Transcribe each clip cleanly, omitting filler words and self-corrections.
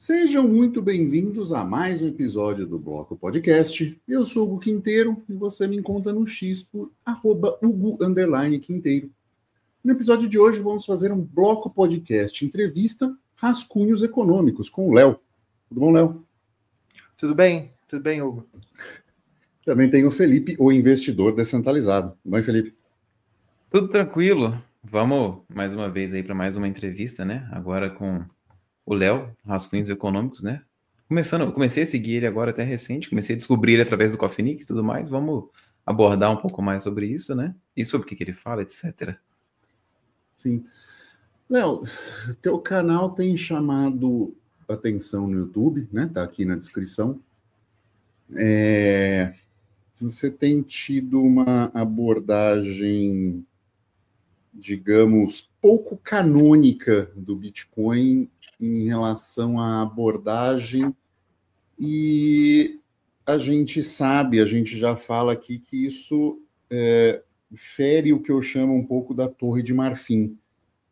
Sejam muito bem-vindos a mais um episódio do Bloco Podcast. Eu sou o Hugo Quinteiro e você me encontra no X por @Hugo_Quinteiro. No episódio de hoje vamos fazer um Bloco Podcast entrevista Rascunhos Econômicos com o Léo. Tudo bom, Léo? Tudo bem, Hugo. Também tem o Felipe, o investidor descentralizado. Tudo bem, Felipe? Tudo tranquilo. Vamos mais uma vez aí para mais uma entrevista, né? Agora com o Léo, Rascunhos Econômicos, né? Comecei a seguir ele agora até recente, comecei a descobrir ele através do Coffeenix e tudo mais. Vamos abordar um pouco mais sobre isso, né? E sobre o que ele fala, etc. Sim. Léo, teu canal tem chamado atenção no YouTube, né? Tá aqui na descrição. Você tem tido uma abordagem, digamos, pouco canônica do Bitcoin em relação à abordagem, e a gente já fala aqui que isso fere o que eu chamo um pouco da Torre de Marfim,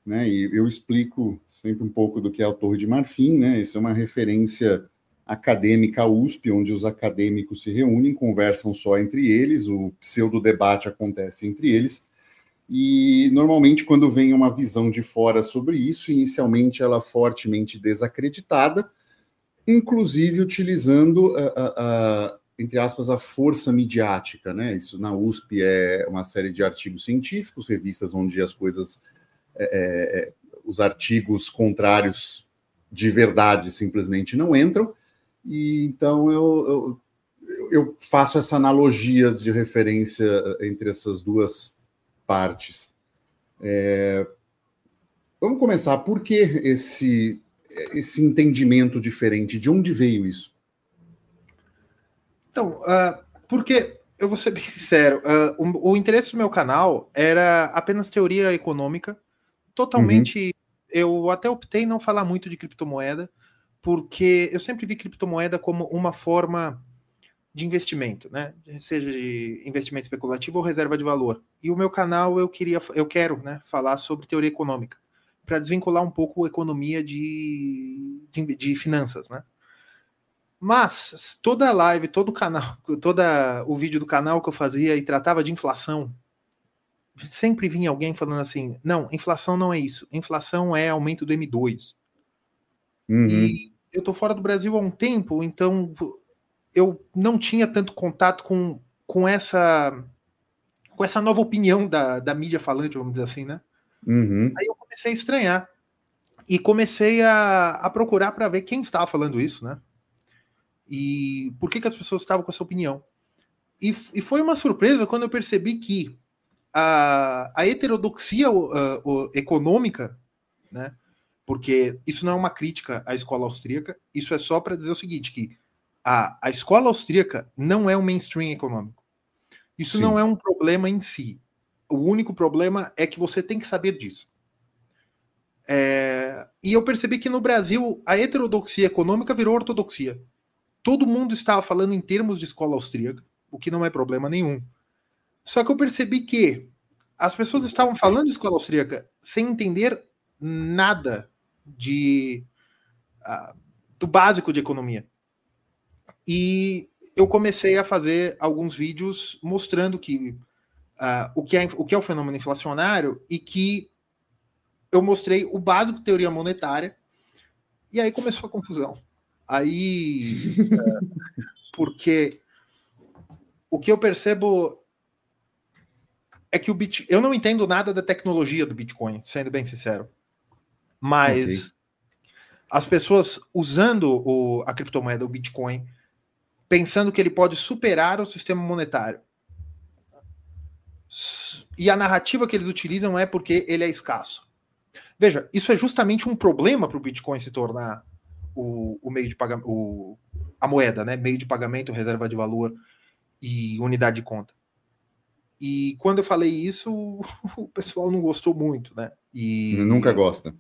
né? E eu explico sempre um pouco do que é a Torre de Marfim, né? Isso é uma referência acadêmica USP, onde os acadêmicos se reúnem, conversam só entre eles, o pseudo-debate acontece entre eles, e normalmente quando vem uma visão de fora sobre isso, inicialmente ela é fortemente desacreditada, inclusive utilizando entre aspas, a força midiática, né? Isso na USP é uma série de artigos científicos, revistas onde as coisas, os artigos contrários de verdade simplesmente não entram, e então eu faço essa analogia de referência entre essas duas partes. Vamos começar. Por que esse entendimento diferente? De onde veio isso? Então, porque, eu vou ser bem sincero, o interesse do meu canal era apenas teoria econômica, totalmente. Eu até optei não falar muito de criptomoeda, porque eu sempre vi criptomoeda como uma forma de investimento, né? Seja de investimento especulativo ou reserva de valor. E o meu canal eu quero, né, falar sobre teoria econômica, para desvincular um pouco a economia de finanças, né? Mas toda a live, todo o canal, todo o vídeo do canal que eu fazia e tratava de inflação, sempre vinha alguém falando assim: não, inflação não é isso, inflação é aumento do M2. E eu tô fora do Brasil há um tempo, então eu não tinha tanto contato com essa nova opinião da mídia falante, vamos dizer assim, né? Aí eu comecei a estranhar e comecei a procurar para ver quem estava falando isso, né? E por que as pessoas estavam com essa opinião. E foi uma surpresa quando eu percebi que a heterodoxia econômica, né? Porque isso não é uma crítica à escola austríaca, isso é só para dizer o seguinte, que a escola austríaca não é um mainstream econômico. Isso Sim. Não é um problema em si. O único problema é que você tem que saber disso. E eu percebi que no Brasil a heterodoxia econômica virou ortodoxia. Todo mundo estava falando em termos de escola austríaca, o que não é problema nenhum. Só que eu percebi que as pessoas estavam falando de escola austríaca sem entender nada do básico de economia. E eu comecei a fazer alguns vídeos mostrando que o que é o fenômeno inflacionário, e que eu mostrei o básico de teoria monetária, e aí começou a confusão. Aí, porque o que eu percebo é que eu não entendo nada da tecnologia do Bitcoin, sendo bem sincero. Mas as pessoas usando a criptomoeda, o Bitcoin, pensando que ele pode superar o sistema monetário. E a narrativa que eles utilizam é porque ele é escasso. Veja, isso é justamente um problema para o Bitcoin se tornar o meio de pagamento, a moeda, né? Meio de pagamento, reserva de valor e unidade de conta. E quando eu falei isso, o pessoal não gostou muito, né? Nunca gosta.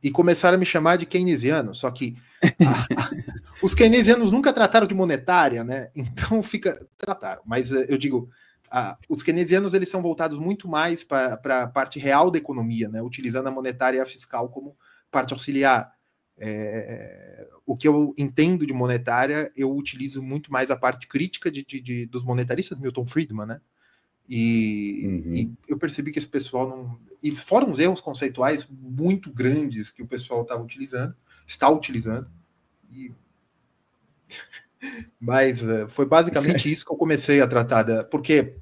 E começaram a me chamar de keynesiano, só que os keynesianos nunca trataram de monetária, né? Então trataram. Mas eu digo, os keynesianos, eles são voltados muito mais para a parte real da economia, né? Utilizando a monetária e a fiscal como parte auxiliar. O que eu entendo de monetária, eu utilizo muito mais a parte crítica dos monetaristas, Milton Friedman, né? E eu percebi que esse pessoal não... E fora uns erros conceituais muito grandes que o pessoal está utilizando. Mas foi basicamente isso que eu comecei a tratar, porque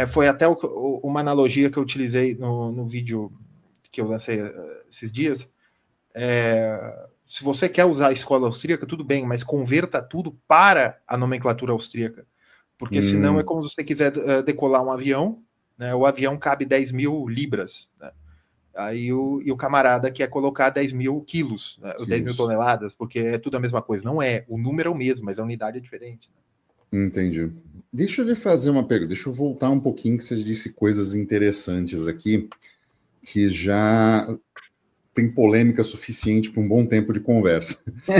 foi até uma analogia que eu utilizei no vídeo que eu lancei esses dias. Se você quer usar a escola austríaca, tudo bem, mas converta tudo para a nomenclatura austríaca. Porque senão é como se você quiser decolar um avião, né? O avião cabe 10 mil libras, né? Aí o camarada quer colocar 10 mil quilos, né? 10 mil toneladas, porque é tudo a mesma coisa. Não é, o número é o mesmo, mas a unidade é diferente. Né? Entendi. Deixa eu lhe fazer uma pergunta, deixa eu voltar um pouquinho, que você disse coisas interessantes aqui, que já tem polêmica suficiente para um bom tempo de conversa.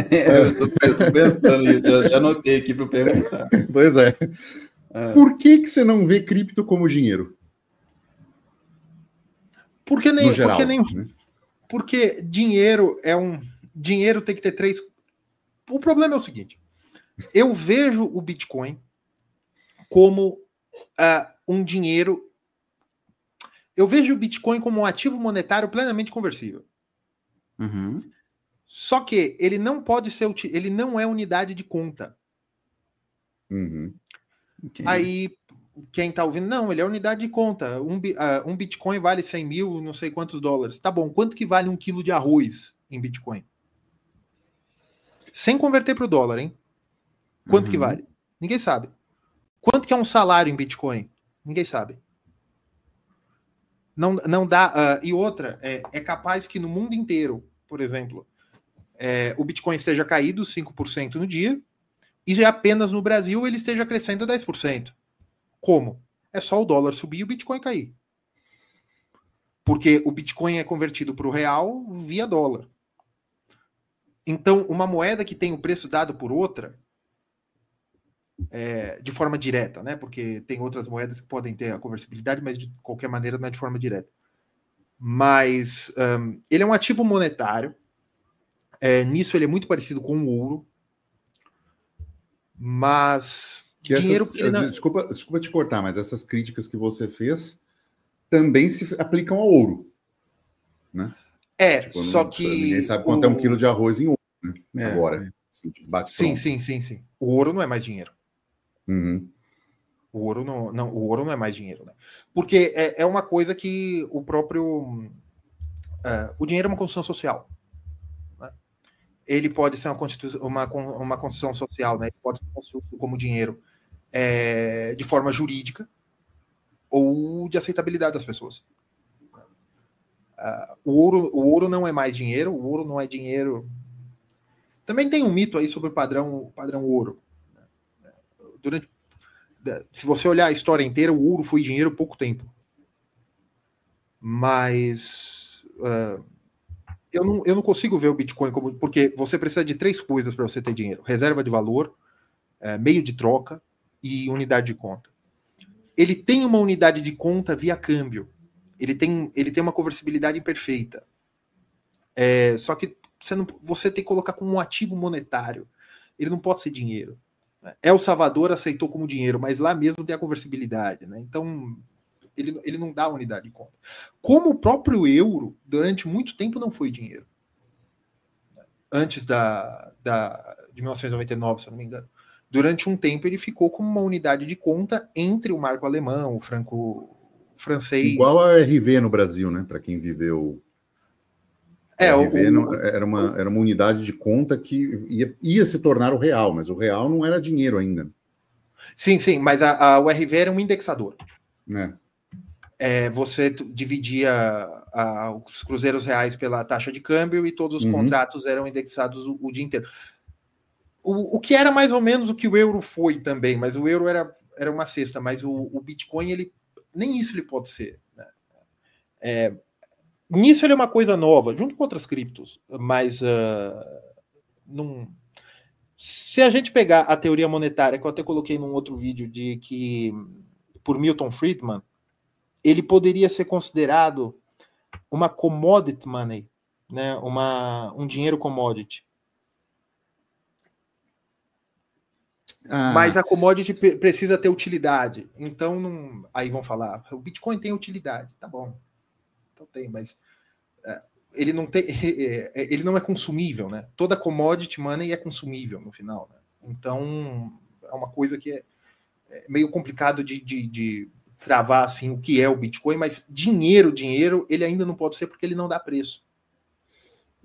Eu tô pensando nisso, já anotei aqui para perguntar. Pois é. Por que você não vê cripto como dinheiro? Porque nem, no geral, né? Porque dinheiro dinheiro tem que ter três. O problema é o seguinte: eu vejo o Bitcoin como um dinheiro. Eu vejo o Bitcoin como um ativo monetário plenamente conversível. Só que ele não pode ser, ele não é unidade de conta. Okay. Aí quem tá ouvindo, não, ele é unidade de conta. Um Bitcoin vale 100 mil, não sei quantos dólares. Tá bom, quanto que vale 1 quilo de arroz em Bitcoin? Sem converter para o dólar, hein? Quanto que vale? Ninguém sabe. Quanto que é um salário em Bitcoin? Ninguém sabe. Não dá. E outra, é capaz que no mundo inteiro, por exemplo, o Bitcoin esteja caído 5% no dia e apenas no Brasil ele esteja crescendo 10%. Como? É só o dólar subir e o Bitcoin cair. Porque o Bitcoin é convertido para o real via dólar. Então, uma moeda que tem o preço dado por outra, de forma direta, né? Porque tem outras moedas que podem ter a conversibilidade, mas de qualquer maneira não é de forma direta. Mas ele é um ativo monetário. Nisso ele é muito parecido com o ouro. Mas dinheiro... Desculpa te cortar, mas essas críticas que você também se aplicam ao ouro, né? Só que... Ninguém sabe quanto é 1 quilo de arroz em ouro, né? Agora. Sim. O ouro não é mais dinheiro. O ouro não é mais dinheiro, né? Porque é uma coisa que o próprio... o dinheiro é uma construção social. Né? Ele pode ser uma construção social, né? Ele pode ser construído como dinheiro de forma jurídica ou de aceitabilidade das pessoas. O ouro não é mais dinheiro, o ouro não é dinheiro... Também tem um mito aí sobre o padrão ouro. Se você olhar a história inteira, o ouro foi dinheiro há pouco tempo. Mas eu não consigo ver o Bitcoin como... Porque você precisa de 3 coisas para você ter dinheiro. Reserva de valor, meio de troca e unidade de conta. Ele tem uma unidade de conta via câmbio. Ele tem uma conversibilidade imperfeita. Só que você tem que colocar como um ativo monetário. Ele não pode ser dinheiro. El Salvador aceitou como dinheiro, mas lá mesmo tem a conversibilidade. Né? Então, ele não dá unidade de conta. Como o próprio euro, durante muito tempo, não foi dinheiro. Antes de 1999, se eu não me engano. Durante um tempo, ele ficou como uma unidade de conta entre o marco alemão, o franco francês. Igual a RV no Brasil, né? Para quem viveu... era uma unidade de conta que ia se tornar o real, mas o real não era dinheiro ainda. Sim, mas o RV era um indexador. Você dividia os cruzeiros reais pela taxa de câmbio e todos os contratos eram indexados o dia inteiro. O que era mais ou menos o que o euro foi também, mas o euro era uma cesta, mas o Bitcoin, nem isso ele pode ser. Né? Nisso ele é uma coisa nova, junto com outras criptos, mas não... Se a gente pegar a teoria monetária, que eu até coloquei num outro vídeo, de que por Milton Friedman, ele poderia ser considerado uma commodity money, né, um dinheiro commodity. Mas a commodity precisa ter utilidade. Então, aí vão falar, o Bitcoin tem utilidade. Tá bom. Então tem, mas ele não tem, ele não é consumível, né? Toda commodity money é consumível no final, né? Então, é uma coisa que é meio complicado de travar assim o que é o Bitcoin, mas dinheiro, ele ainda não pode ser porque ele não dá preço.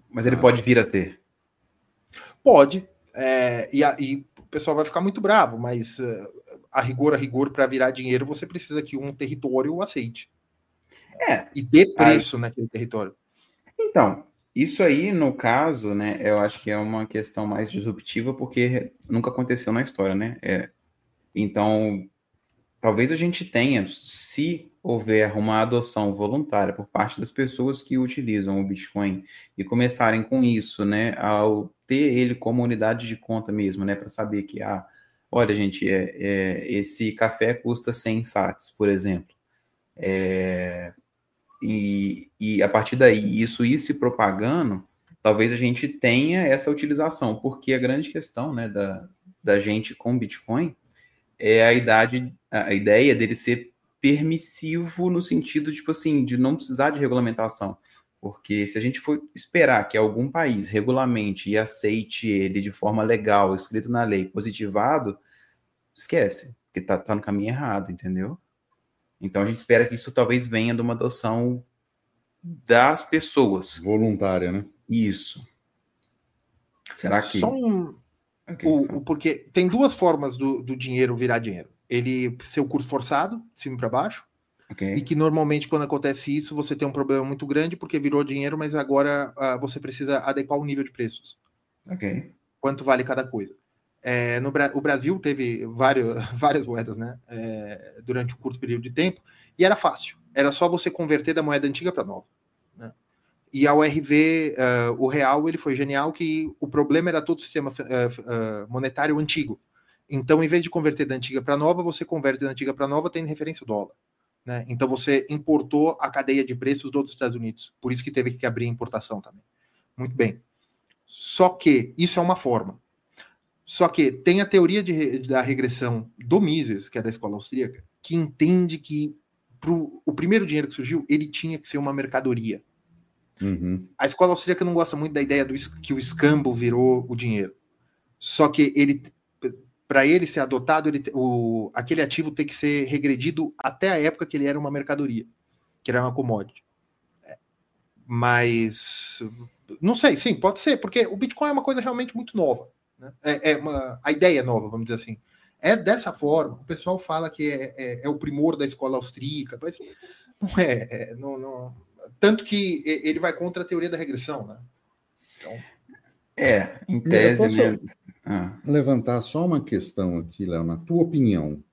Mas ele pode vir a ter. Pode. E o pessoal vai ficar muito bravo, mas a rigor, para virar dinheiro, você precisa que um território o aceite. E dê preço naquele território. Então, isso aí, no caso, né, eu acho que é uma questão mais disruptiva, porque nunca aconteceu na história, né? Então, talvez a gente tenha, se houver uma adoção voluntária por parte das pessoas que utilizam o Bitcoin e começarem com isso, né, ao ter ele como unidade de conta mesmo, né, para saber que, olha, gente, esse café custa 100 sats, por exemplo. E a partir daí, isso ir se propagando, talvez a gente tenha essa utilização, porque a grande questão, né, da gente com Bitcoin é a ideia dele ser permissivo no sentido, tipo assim, de não precisar de regulamentação. Porque se a gente for esperar que algum país regulamente e aceite ele de forma legal, escrito na lei, positivado, esquece, porque tá no caminho errado, entendeu? Então a gente espera que isso talvez venha de uma adoção das pessoas. Voluntária, né? Isso. Será que... Porque tem duas formas do dinheiro virar dinheiro. Ele ser o curso forçado, de cima para baixo, e que normalmente quando acontece isso, você tem um problema muito grande, porque virou dinheiro, mas agora você precisa adequar o nível de preços. Quanto vale cada coisa. O Brasil teve várias moedas, né? Durante um curto período de tempo, e era fácil. Era só você converter da moeda antiga para nova. Né? E a URV, o real, ele foi genial, que o problema era todo o sistema monetário antigo. Então, em vez de converter da antiga para nova, você converte da antiga para nova tendo referência ao dólar. Né? Então, você importou a cadeia de preços dos Estados Unidos. Por isso que teve que abrir a importação também. Muito bem. Só que isso é uma forma. Só que tem a teoria da regressão do Mises, que é da escola austríaca, que entende que o primeiro dinheiro que surgiu, ele tinha que ser uma mercadoria. Uhum. A escola austríaca não gosta muito da ideia que o escambo virou o dinheiro. Só que para ele ser adotado, aquele ativo tem que ser regredido até a época que ele era uma mercadoria, que era uma commodity. Mas não sei, sim, pode ser, porque o Bitcoin é uma coisa realmente muito nova. Né? A ideia é nova, vamos dizer assim. É dessa forma, o pessoal fala que é o primor da escola austríaca, mas não é. Tanto que ele vai contra a teoria da regressão, né? Então... em tese, eu posso levantar só uma questão aqui, Léo, na tua opinião.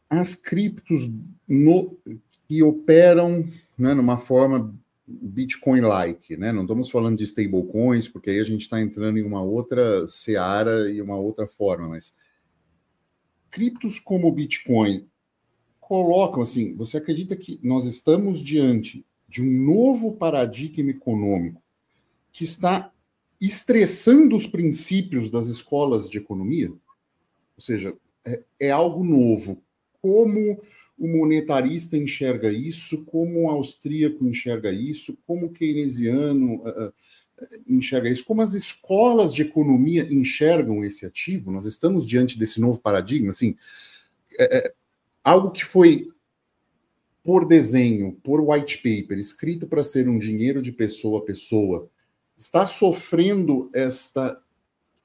As criptos que operam, né, numa forma Bitcoin-like, né? Não estamos falando de stablecoins, porque aí a gente está entrando em uma outra seara e uma outra forma, mas criptos como o Bitcoin colocam, assim, você acredita que nós estamos diante de um novo paradigma econômico que está estressando os princípios das escolas de economia? Ou seja, é algo novo. Como o monetarista enxerga isso, como o austríaco enxerga isso, como o keynesiano enxerga isso, como as escolas de economia enxergam esse ativo? Nós estamos diante desse novo paradigma, assim, algo que foi por desenho, por white paper, escrito para ser um dinheiro de pessoa a pessoa, está sofrendo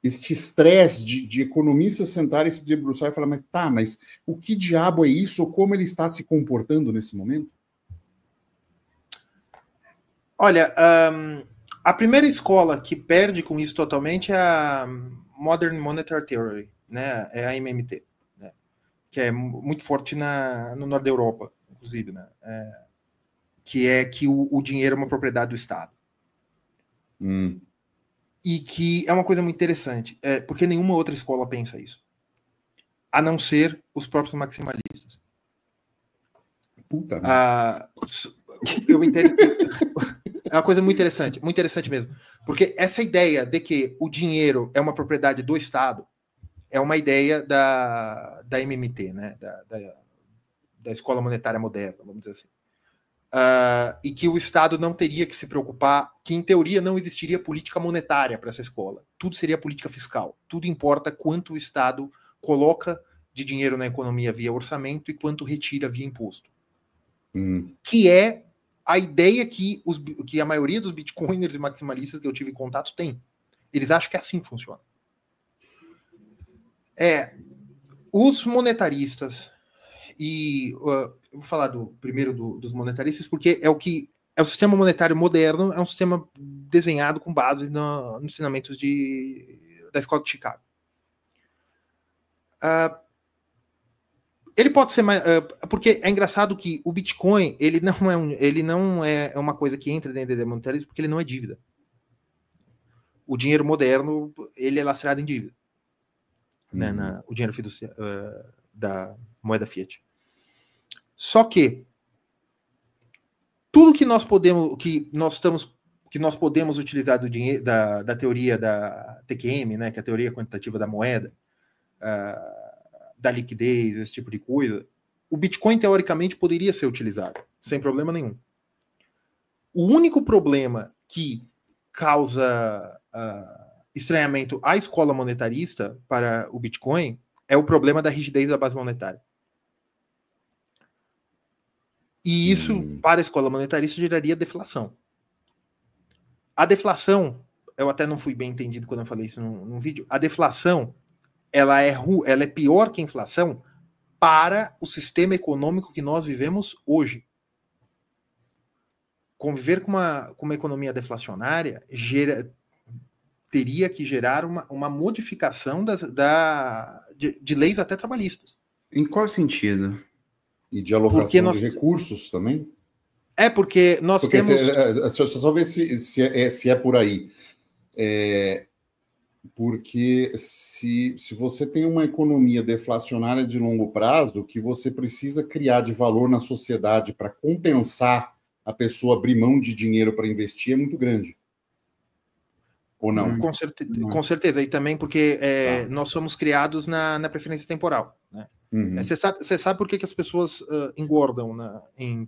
este estresse de economistas sentarem e se debruçar e falar, mas o que diabo é isso, ou como ele está se comportando nesse momento? Olha, a primeira escola que perde com isso totalmente é a Modern Monetary Theory, né? É a MMT, né? Que é muito forte no norte da Europa, inclusive, né? Que é que o dinheiro é uma propriedade do Estado. E que é uma coisa muito interessante, porque nenhuma outra escola pensa isso, a não ser os próprios maximalistas. Puta, eu entendo que É uma coisa muito interessante mesmo. Porque essa ideia de que o dinheiro é uma propriedade do Estado é uma ideia da MMT, né? Da Escola Monetária Moderna, vamos dizer assim. E que o Estado não teria que se preocupar, que em teoria não existiria política monetária para essa escola. Tudo seria política fiscal. Tudo importa quanto o Estado coloca de dinheiro na economia via orçamento e quanto retira via imposto. Que é a ideia que a maioria dos bitcoiners e maximalistas que eu tive contato tem. Eles acham que assim funciona. Os monetaristas, e eu vou falar primeiro dos monetaristas, porque é o sistema monetário moderno, é um sistema desenhado com base nos ensinamentos da Escola de Chicago. Ele pode ser mais... porque é engraçado que o Bitcoin, ele não é uma coisa que entra dentro do monetarismo, porque ele não é dívida. O dinheiro moderno, ele é lastreado em dívida. Né, o dinheiro fiduciário da moeda fiat. Só que tudo que nós podemos utilizar do dinheiro, da teoria da TQM, né, que é a teoria quantitativa da moeda, da liquidez, esse tipo de coisa, o Bitcoin teoricamente poderia ser utilizado sem problema nenhum. O único problema que causa estranhamento à escola monetarista para o Bitcoin é o problema da rigidez da base monetária. E isso, para a escola monetarista, geraria deflação. A deflação, eu até não fui bem entendido quando eu falei isso num vídeo, a deflação, ela é pior que a inflação para o sistema econômico que nós vivemos hoje. Conviver com uma economia deflacionária teria que gerar uma modificação de leis até trabalhistas. Em qual sentido? E de alocação de recursos também? Porque nós temos... Só ver se é por aí. Porque se você tem uma economia deflacionária de longo prazo, o que você precisa criar de valor na sociedade para compensar a pessoa abrir mão de dinheiro para investir é muito grande. Ou não? Com certeza. E também porque nós somos criados na preferência temporal. Né? Você sabe por que as pessoas engordam em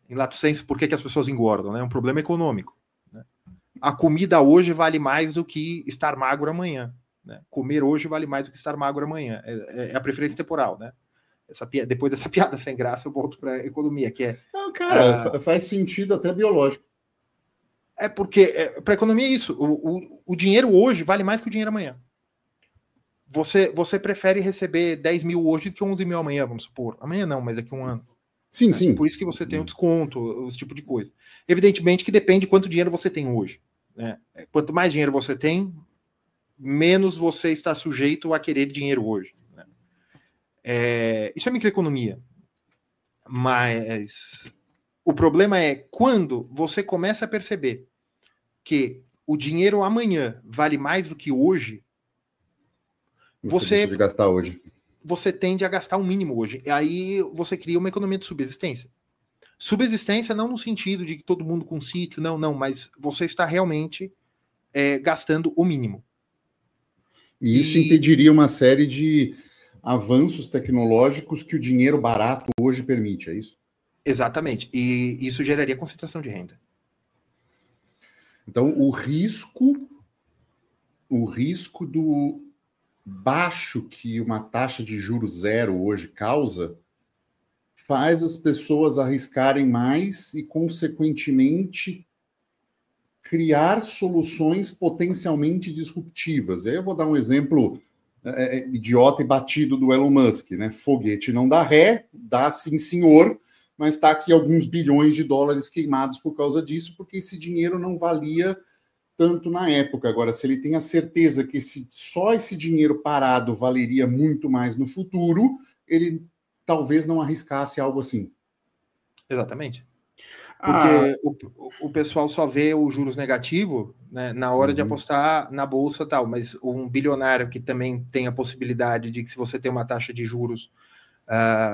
lato sensu? Por que as pessoas engordam? É um problema econômico. Né? A comida hoje vale mais do que estar magro amanhã. Né? Comer hoje vale mais do que estar magro amanhã. É a preferência temporal. Né? Depois dessa piada sem graça, eu volto para a economia, que é... Não, cara, faz sentido até biológico. Porque para a economia é isso. O dinheiro hoje vale mais que o dinheiro amanhã. Você prefere receber 10 mil hoje do que 11 mil amanhã, vamos supor. Amanhã não, mas daqui a um ano. Sim, né? sim. Por isso que você tem o desconto, esse tipo de coisa. Evidentemente que depende de quanto dinheiro você tem hoje. Né? Quanto mais dinheiro você tem, menos você está sujeito a querer dinheiro hoje. Né? Isso é microeconomia. Mas o problema é quando você começa a perceber que o dinheiro amanhã vale mais do que hoje, você deixa de gastar hoje. Você tende a gastar o mínimo hoje. E aí você cria uma economia de subsistência. Subsistência não no sentido de que todo mundo com sítio, não, mas você está realmente gastando o mínimo. E isso impediria uma série de avanços tecnológicos que o dinheiro barato hoje permite, é isso? Exatamente. E isso geraria concentração de renda. Então, o risco do baixo que uma taxa de juros zero hoje causa faz as pessoas arriscarem mais e, consequentemente, criar soluções potencialmente disruptivas. Aí eu vou dar um exemplo idiota e batido do Elon Musk, né? Foguete não dá ré, dá sim senhor, mas está aqui alguns bilhões de dólares queimados por causa disso, porque esse dinheiro não valia tanto na época. Agora, se ele tem a certeza que só esse dinheiro parado valeria muito mais no futuro, ele talvez não arriscasse algo assim. Exatamente. Porque o pessoal só vê os juros negativos, né, na hora de apostar na bolsa e tal, mas um bilionário que também tem a possibilidade de que, se você tem uma taxa de juros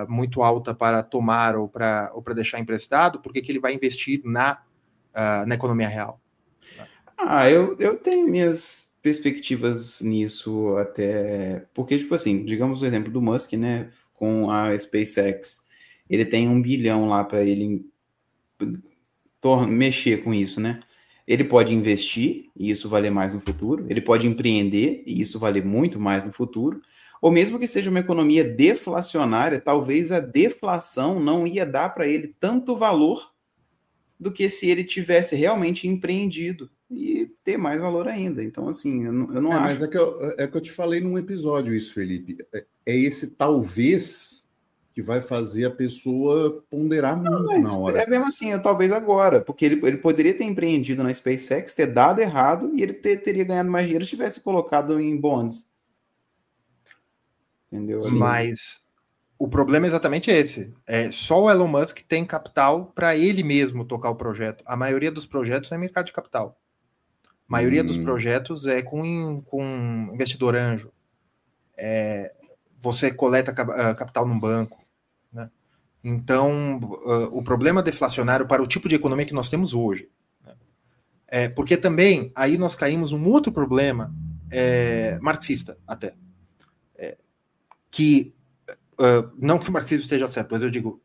muito alta para tomar ou para deixar emprestado, por que ele vai investir na economia real? Eu tenho minhas perspectivas nisso até... Porque, tipo assim, digamos o exemplo do Musk, né? Com a SpaceX. Ele tem 1 bilhão lá para ele mexer com isso, né? Ele pode investir, e isso valer mais no futuro. Ele pode empreender, e isso valer muito mais no futuro. Ou mesmo que seja uma economia deflacionária, talvez a deflação não ia dar para ele tanto valor do que se ele tivesse realmente empreendido e ter mais valor ainda. Então, assim, eu não acho... Mas é que eu te falei num episódio isso, Felipe. É esse talvez que vai fazer a pessoa ponderar muito na hora. É mesmo assim, talvez agora, porque ele poderia ter empreendido na SpaceX, ter dado errado, e ele teria ganhado mais dinheiro se tivesse colocado em bonds. Entendeu? Mas o problema é exatamente esse. Só o Elon Musk tem capital para ele mesmo tocar o projeto. A maioria dos projetos é mercado de capital. A maioria dos projetos é com investidor anjo. Você coleta capital num banco. Né? Então, o problema deflacionário para o tipo de economia que nós temos hoje. Né? Porque também, aí nós caímos num outro problema marxista até. Que não que o marxismo esteja certo, mas eu digo,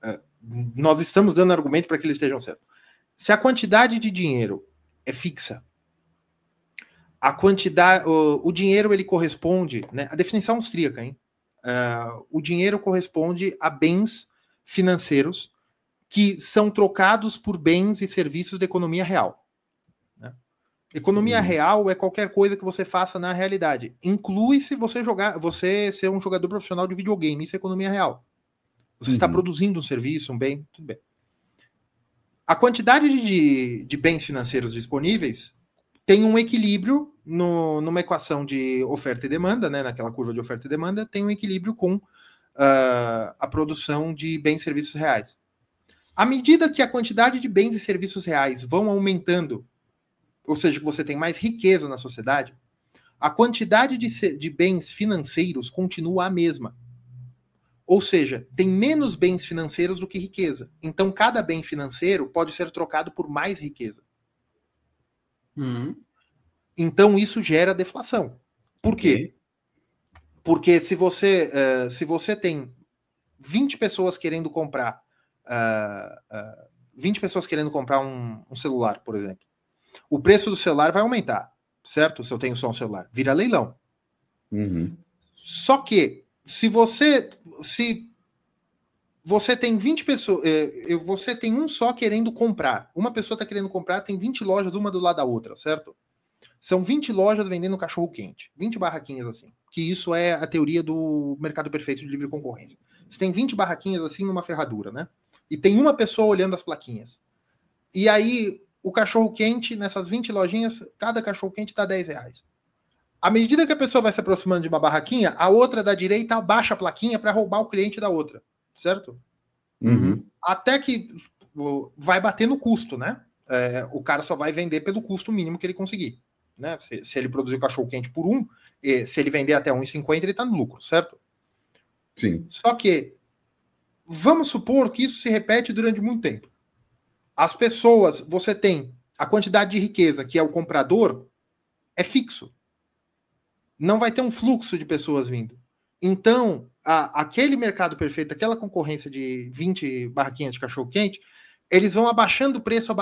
nós estamos dando argumento para que eles estejam certos. Se a quantidade de dinheiro é fixa, o dinheiro ele corresponde, né, a definição austríaca, hein? O dinheiro corresponde a bens financeiros que são trocados por bens e serviços da economia real. Economia real é qualquer coisa que você faça na realidade. Inclui-se você ser um jogador profissional de videogame. Isso é economia real. Você está produzindo um serviço, um bem, tudo bem. A quantidade de bens financeiros disponíveis tem um equilíbrio numa equação de oferta e demanda, né? Naquela curva de oferta e demanda, tem um equilíbrio com a produção de bens e serviços reais. À medida que a quantidade de bens e serviços reais vão aumentando, ou seja, que você tem mais riqueza na sociedade, a quantidade de bens financeiros continua a mesma. Ou seja, tem menos bens financeiros do que riqueza. Então, cada bem financeiro pode ser trocado por mais riqueza. Então, isso gera deflação. Por quê? Porque se você tem 20 pessoas querendo comprar 20 pessoas querendo comprar um celular, por exemplo, o preço do celular vai aumentar, certo? Se eu tenho só um celular, vira leilão. Só que se você tem 20 pessoas, você tem um só querendo comprar, uma pessoa está querendo comprar, tem 20 lojas uma do lado da outra, certo? São 20 lojas vendendo cachorro quente, 20 barraquinhas assim, que isso é a teoria do mercado perfeito de livre concorrência. Você tem 20 barraquinhas assim numa ferradura, né? E tem uma pessoa olhando as plaquinhas. E aí o cachorro-quente, nessas 20 lojinhas, cada cachorro-quente está R$10. À medida que a pessoa vai se aproximando de uma barraquinha, a outra da direita abaixa a plaquinha para roubar o cliente da outra, certo? Até que vai bater no custo, né? O cara só vai vender pelo custo mínimo que ele conseguir. Né? Se ele produzir o cachorro-quente por se ele vender até R$1,50, ele está no lucro, certo? Sim. Só que, vamos supor que isso se repete durante muito tempo. As pessoas, você tem a quantidade de riqueza, que é o comprador, é fixo. Não vai ter um fluxo de pessoas vindo. Então, aquele mercado perfeito, aquela concorrência de 20 barraquinhas de cachorro-quente, eles vão abaixando o preço,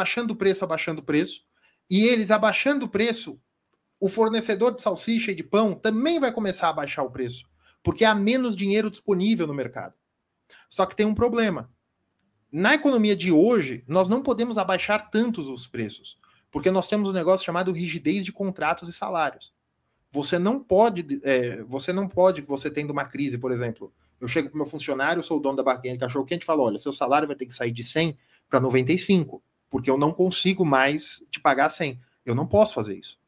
e eles abaixando o preço, o fornecedor de salsicha e de pão também vai começar a abaixar o preço, porque há menos dinheiro disponível no mercado. Só que tem um problema. Na economia de hoje, nós não podemos abaixar tantos os preços, porque nós temos um negócio chamado rigidez de contratos e salários. Você tendo uma crise, por exemplo, eu chego para o meu funcionário, sou o dono da barraquinha de cachorro-quente e falo, olha, seu salário vai ter que sair de 100 para 95, porque eu não consigo mais te pagar 100. Eu não posso fazer isso.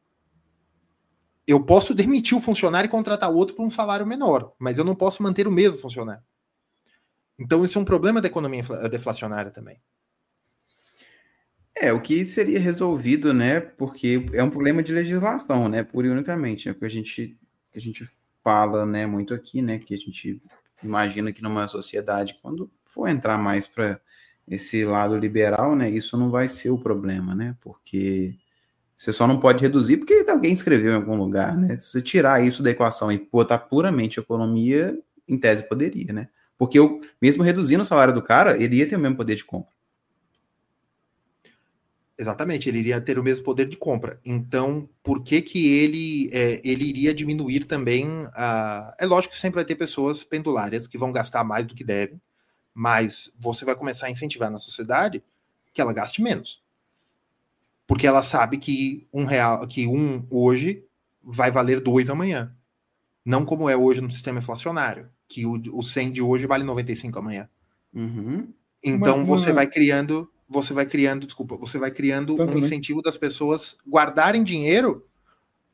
Eu posso demitir o funcionário e contratar outro por um salário menor, mas eu não posso manter o mesmo funcionário. Então isso é um problema da economia deflacionária também. O que seria resolvido, né? Porque é um problema de legislação, né? Pura e unicamente. É o que a gente fala, né? Muito aqui, né? Que a gente imagino que numa sociedade, quando for entrar mais para esse lado liberal, né, isso não vai ser o problema, né? Porque você só não pode reduzir porque alguém escreveu em algum lugar, né? Se você tirar isso da equação e botar puramente economia, em tese poderia, né? Porque mesmo reduzindo o salário do cara, ele ia ter o mesmo poder de compra. Exatamente, ele iria ter o mesmo poder de compra. Então, por que ele iria diminuir também a... É lógico que sempre vai ter pessoas pendulárias que vão gastar mais do que devem, mas você vai começar a incentivar na sociedade que ela gaste menos. Porque ela sabe que um hoje vai valer 2 amanhã. Não como é hoje no sistema inflacionário, que o 100 de hoje vale 95 amanhã. Uhum. Então você vai criando um incentivo das pessoas guardarem dinheiro,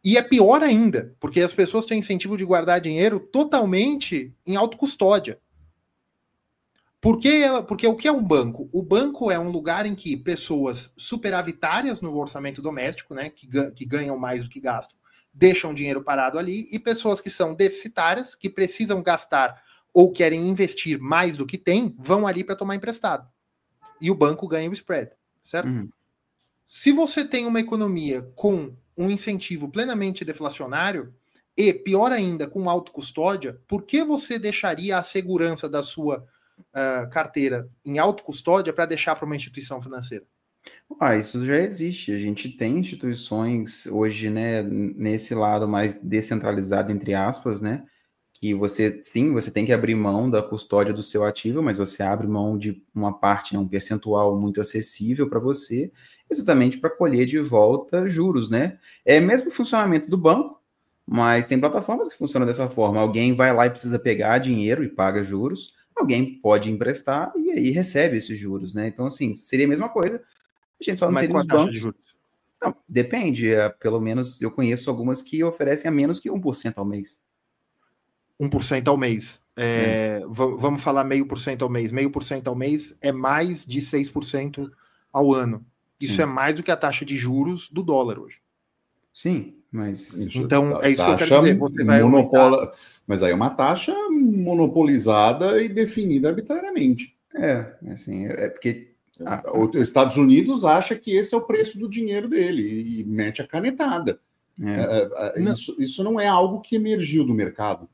e é pior ainda, porque as pessoas têm incentivo de guardar dinheiro totalmente em autocustódia. Porque o que é um banco? O banco é um lugar em que pessoas superavitárias no orçamento doméstico, né, que ganham mais do que gastam, deixam dinheiro parado ali, e pessoas que são deficitárias, que precisam gastar ou querem investir mais do que têm, vão ali para tomar emprestado. E o banco ganha o spread, certo? Uhum. Se você tem uma economia com um incentivo plenamente deflacionário, e, pior ainda, com autocustódia, por que você deixaria a segurança da sua carteira em autocustódia para deixar para uma instituição financeira? Isso já existe. A gente tem instituições hoje, né, nesse lado mais descentralizado, entre aspas, né, que você tem que abrir mão da custódia do seu ativo, mas você abre mão de uma parte, né, um percentual muito acessível para você, exatamente para colher de volta juros, né? É mesmo o funcionamento do banco, mas tem plataformas que funcionam dessa forma. Alguém vai lá e precisa pegar dinheiro e paga juros, alguém pode emprestar e aí recebe esses juros, né? Então, assim, seria a mesma coisa. A gente só não Mas teria com a os taxa bancos. de juros? Não, depende. Pelo menos eu conheço algumas que oferecem a menos que 1% ao mês. 1% ao mês. Vamos falar 0,5% ao mês. 0,5% ao mês é mais de 6% ao ano. Isso Sim. é mais do que a taxa de juros do dólar hoje. Sim, mas... Então, é isso que eu quero dizer. Você vai aumentar... Mas aí é uma taxa monopolizada e definida arbitrariamente. Assim, é porque... Os Estados Unidos acha que esse é o preço do dinheiro dele e mete a canetada. Isso não é algo que emergiu do mercado.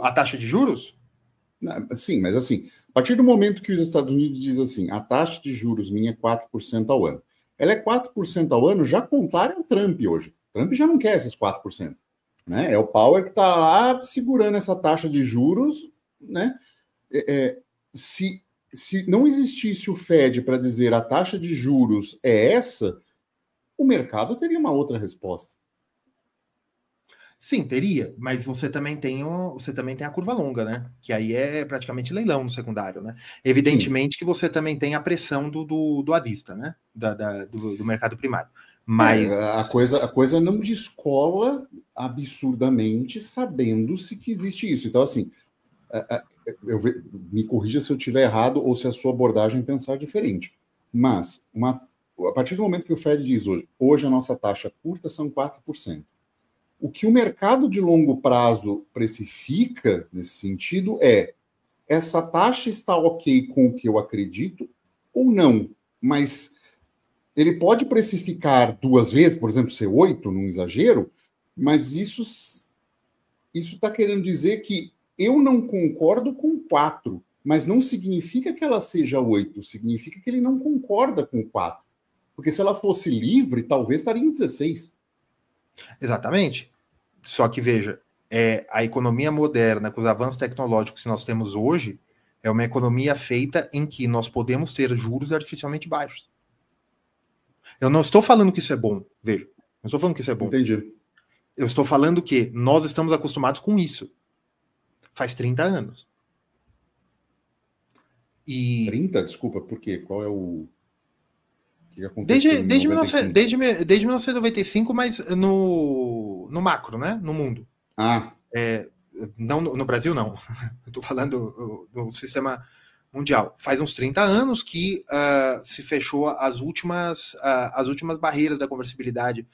A taxa de juros? Sim, mas assim, a partir do momento que os Estados Unidos diz assim, a taxa de juros minha é 4% ao ano. Ela é 4% ao ano, já contrário ao Trump hoje. Trump já não quer esses 4%. Né? É o Powell que está lá segurando essa taxa de juros. Né? Se não existisse o Fed para dizer a taxa de juros é essa, o mercado teria uma outra resposta. Sim, teria, mas você também tem a curva longa, né? Que aí é praticamente leilão no secundário, né? Evidentemente que você também tem a pressão do à vista, né? Do mercado primário. Mas a coisa não descola absurdamente sabendo-se que existe isso. Então, assim, me corrija se eu estiver errado ou se a sua abordagem pensar diferente. Mas, a partir do momento que o Fed diz hoje a nossa taxa curta são 4%. O que o mercado de longo prazo precifica nesse sentido é essa taxa está ok com o que eu acredito ou não, mas ele pode precificar 2 vezes, por exemplo, ser 8, num exagero, mas isso está querendo dizer que eu não concordo com 4, mas não significa que ela seja 8, significa que ele não concorda com 4. Porque se ela fosse livre, talvez estaria em 16. Exatamente. Só que, veja, a economia moderna, com os avanços tecnológicos que nós temos hoje, é uma economia feita em que nós podemos ter juros artificialmente baixos. Eu não estou falando que isso é bom, veja. Não estou falando que isso é bom. Entendi. Eu estou falando que nós estamos acostumados com isso. Faz 30 anos. 30? Desculpa, por quê? Qual é o... que aconteceu desde 1995, mas no macro, né? No mundo. Não no Brasil, não. Eu estou falando do sistema mundial. Faz uns 30 anos que se fechou as últimas barreiras da conversibilidade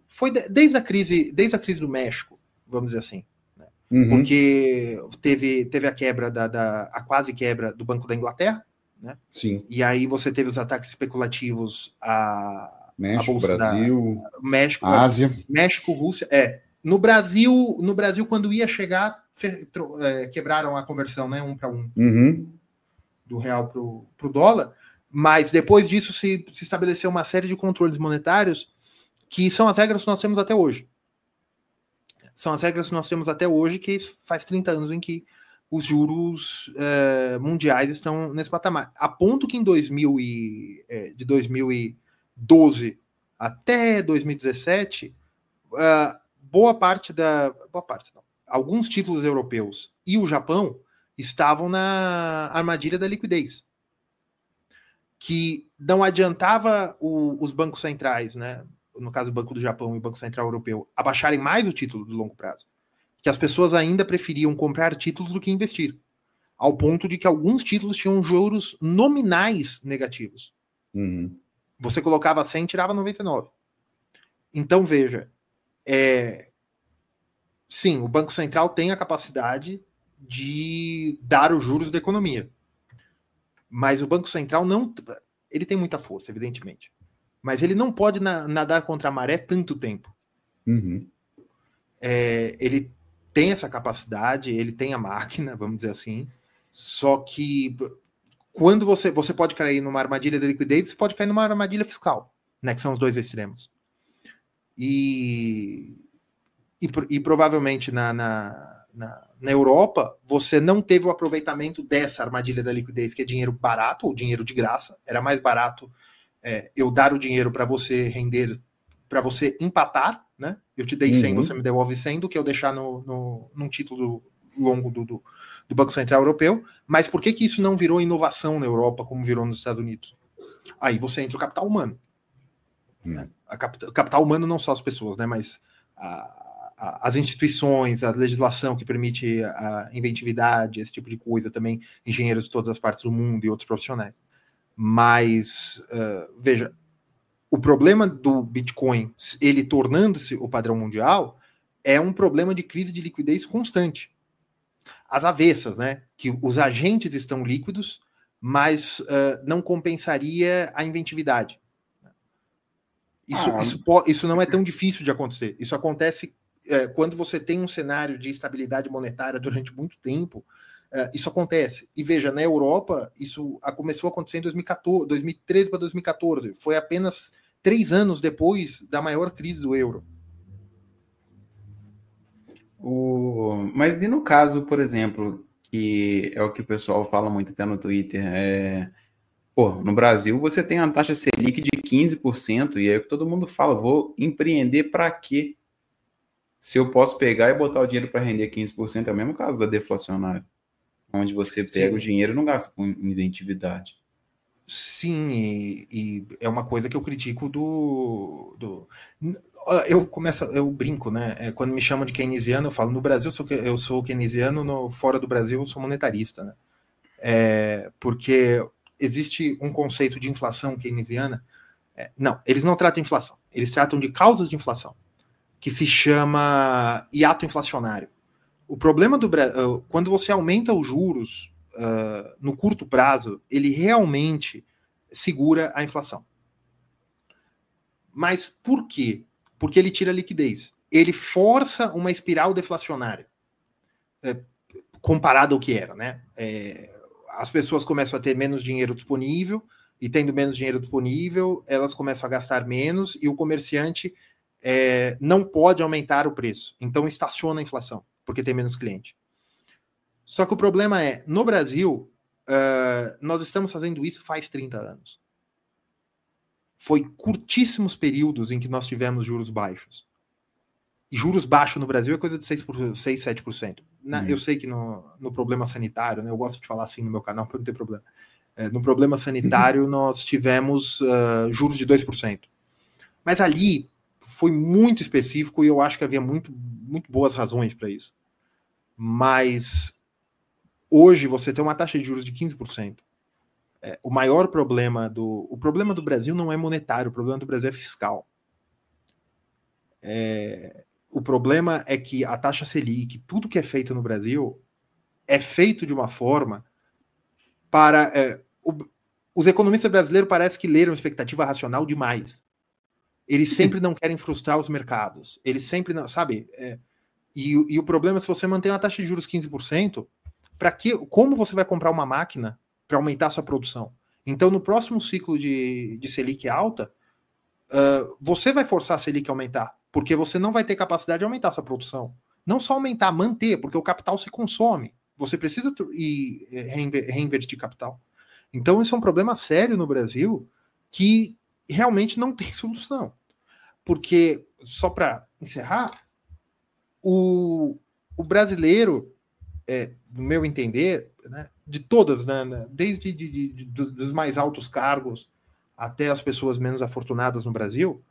foi desde a crise do México, vamos dizer assim. Né? Porque teve a quebra a quase quebra do Banco da Inglaterra, né? Sim. E aí você teve os ataques especulativos a México, Bolsa Brasil, México, Ásia. México, Rússia. No Brasil, quando ia chegar, quebraram a conversão, né? 1 para 1 do real para o dólar. Mas depois disso se estabeleceu uma série de controles monetários que são as regras que nós temos até hoje. São as regras que nós temos até hoje, que faz 30 anos em que os juros mundiais estão nesse patamar. A ponto que de 2012 até 2017, alguns títulos europeus e o Japão estavam na armadilha da liquidez, que não adiantava os bancos centrais, né? No caso do Banco do Japão e o Banco Central Europeu, abaixarem mais o título do longo prazo, que as pessoas ainda preferiam comprar títulos do que investir, ao ponto de que alguns títulos tinham juros nominais negativos. Você colocava 100 e tirava 99. Então, veja, sim, o Banco Central tem a capacidade de dar os juros da economia, mas o Banco Central ele tem muita força, evidentemente, mas ele não pode nadar contra a maré tanto tempo. Ele tem essa capacidade, ele tem a máquina, vamos dizer assim, só que quando você pode cair numa armadilha da liquidez, você pode cair numa armadilha fiscal, né, que são os dois extremos. E provavelmente na Europa, você não teve o aproveitamento dessa armadilha da liquidez, que é dinheiro barato ou dinheiro de graça. Era mais barato eu dar o dinheiro para você render, para você empatar, né? Eu te dei 100, você me devolve 100, do que eu deixar num título longo do Banco Central Europeu. Mas por que isso não virou inovação na Europa como virou nos Estados Unidos? Aí você entra o capital humano. O capital humano, não só as pessoas, né? Mas as instituições, a legislação que permite a inventividade, esse tipo de coisa também, engenheiros de todas as partes do mundo e outros profissionais. Mas, veja, o problema do Bitcoin, ele tornando-se o padrão mundial, é um problema de crise de liquidez constante. As avessas, né? Que os agentes estão líquidos, mas não compensaria a inventividade. Isso não é tão difícil de acontecer. Isso acontece quando você tem um cenário de estabilidade monetária durante muito tempo. Isso acontece. E veja, na Europa, isso começou a acontecer em 2013 para 2014. Foi apenas 3 anos depois da maior crise do euro. Mas e no caso, por exemplo, que é o que o pessoal fala muito até no Twitter, no Brasil você tem uma taxa Selic de 15%, e aí todo mundo fala, vou empreender para quê? Se eu posso pegar e botar o dinheiro para render 15%, é o mesmo caso da deflacionária, onde você pega o dinheiro e não gasta com inventividade. Sim, e é uma coisa que eu critico eu brinco, né? Quando me chamam de keynesiano, eu falo, no Brasil eu sou keynesiano, fora do Brasil eu sou monetarista, né? Porque existe um conceito de inflação keynesiana. Não, eles não tratam de inflação, eles tratam de causas de inflação, que se chama hiato inflacionário. O problema quando você aumenta os juros no curto prazo, ele realmente segura a inflação. Mas por quê? Porque ele tira liquidez. Ele força uma espiral deflacionária, comparado ao que era, né? As pessoas começam a ter menos dinheiro disponível, e tendo menos dinheiro disponível, elas começam a gastar menos, e o comerciante não pode aumentar o preço. Então estaciona a inflação, porque tem menos cliente. Só que o problema no Brasil, nós estamos fazendo isso faz 30 anos. Foi curtíssimos períodos em que nós tivemos juros baixos. E juros baixos no Brasil é coisa de 6, 7%. Eu sei que no problema sanitário, né, eu gosto de falar assim no meu canal para não ter problema. No problema sanitário, nós tivemos juros de 2%. Mas ali foi muito específico e eu acho que havia muito boas razões para isso. Mas hoje você tem uma taxa de juros de 15%. O maior problema o problema do Brasil não é monetário, o problema do Brasil é fiscal. O problema é que a taxa Selic, tudo que é feito no Brasil, é feito de uma forma para... os economistas brasileiros parece que leram expectativa racional demais. Eles sempre não querem frustrar os mercados. Eles sempre não... Sabe? E o problema é se você mantém uma taxa de juros 15%, como você vai comprar uma máquina para aumentar a sua produção? Então, no próximo ciclo de Selic alta, você vai forçar a Selic a aumentar, porque você não vai ter capacidade de aumentar a sua produção. Não só aumentar, manter, porque o capital se consome. Você precisa reinvertir capital. Então, isso é um problema sério no Brasil que realmente não tem solução. Porque, só para encerrar, o brasileiro, no meu entender, né, de todas, né, desde dos mais altos cargos até as pessoas menos afortunadas no Brasil,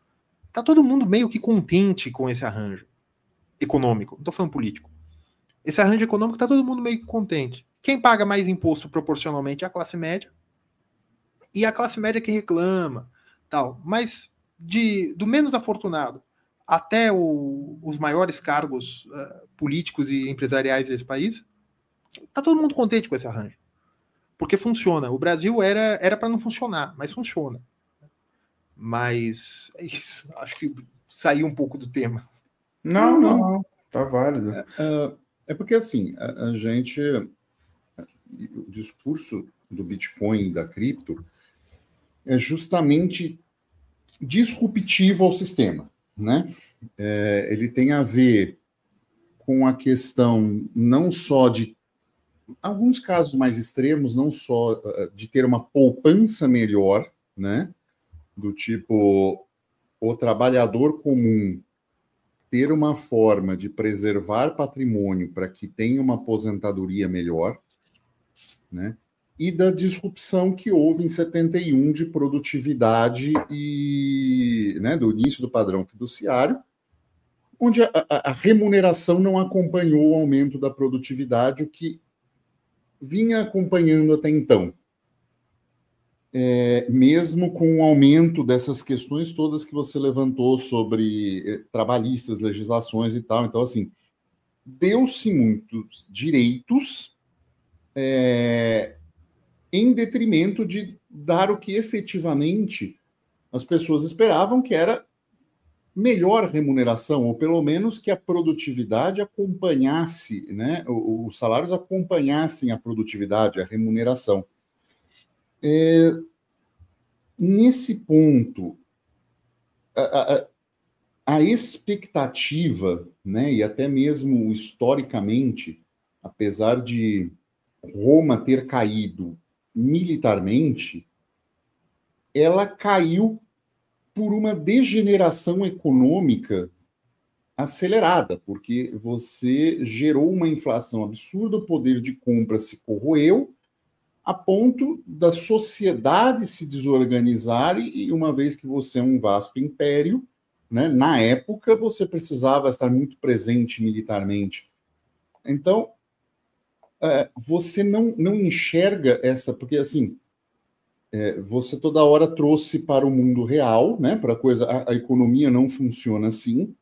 tá todo mundo meio que contente com esse arranjo econômico. Não estou falando político. Esse arranjo econômico tá todo mundo meio que contente. Quem paga mais imposto proporcionalmente é a classe média. E a classe média que reclama, tal. Mas do menos afortunado até os maiores cargos políticos e empresariais desse país, tá todo mundo contente com esse arranjo. Porque funciona. O Brasil era para não funcionar, mas funciona. Mas é isso. Acho que saiu um pouco do tema. Não. Tá válido. É porque, assim, a gente... O discurso do Bitcoin e da cripto é justamente disruptivo ao sistema, né? Ele tem a ver com a questão não só de alguns casos mais extremos, não só de ter uma poupança melhor, né? Do tipo, o trabalhador comum ter uma forma de preservar patrimônio para que tenha uma aposentadoria melhor, né? E da disrupção que houve em 71 de produtividade e, né, do início do padrão fiduciário, onde a remuneração não acompanhou o aumento da produtividade, o que vinha acompanhando até então. Mesmo com o aumento dessas questões todas que você levantou sobre trabalhistas, legislações e tal. Então, assim, deu-se muitos direitos em detrimento de dar o que efetivamente as pessoas esperavam, que era melhor remuneração, ou pelo menos que a produtividade acompanhasse, né, os salários acompanhassem a produtividade, a remuneração. Nesse ponto, a expectativa, né, e até mesmo historicamente, apesar de Roma ter caído militarmente, ela caiu por uma degeneração econômica acelerada, porque você gerou uma inflação absurda, o poder de compra se corroeu, a ponto da sociedade se desorganizar, e uma vez que você é um vasto império, né, na época você precisava estar muito presente militarmente. Então, você não enxerga essa, porque assim, você toda hora trouxe para o mundo real, né, para a economia não funciona assim.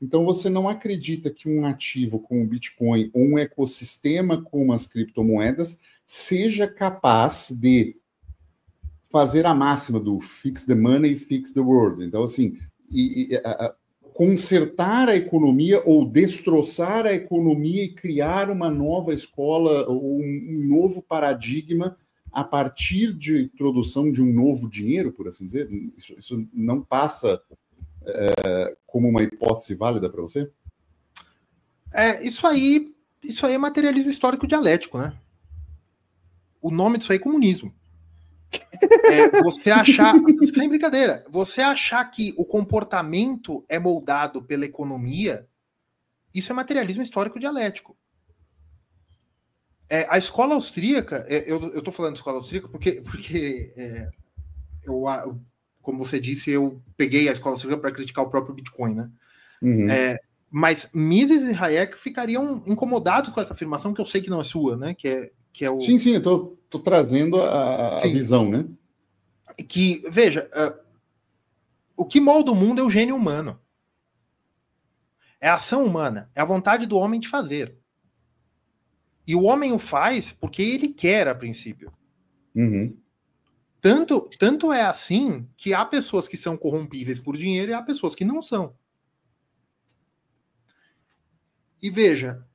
Então você não acredita que um ativo como o Bitcoin ou um ecossistema como as criptomoedas seja capaz de fazer a máxima do fix the money, fix the world. Então, assim, consertar a economia ou destroçar a economia e criar uma nova escola ou um novo paradigma a partir de introdução de um novo dinheiro, por assim dizer. Isso não passa como uma hipótese válida para você? Isso aí é materialismo histórico dialético, né? O nome disso aí é comunismo. Você achar, sem brincadeira, você achar que o comportamento é moldado pela economia, isso é materialismo histórico dialético. A escola austríaca, eu tô falando de escola austríaca porque como você disse, eu peguei a escola austríaca para criticar o próprio Bitcoin, né? Uhum. Mas Mises e Hayek ficariam incomodados com essa afirmação, que eu sei que não é sua, né? Que é o... Sim, eu tô trazendo a visão, né? Que, veja, o que molda o mundo é o gênio humano. É a ação humana, é a vontade do homem de fazer. E o homem o faz porque ele quer, a princípio. Uhum. Tanto é assim que há pessoas que são corrompíveis por dinheiro e há pessoas que não são. E veja,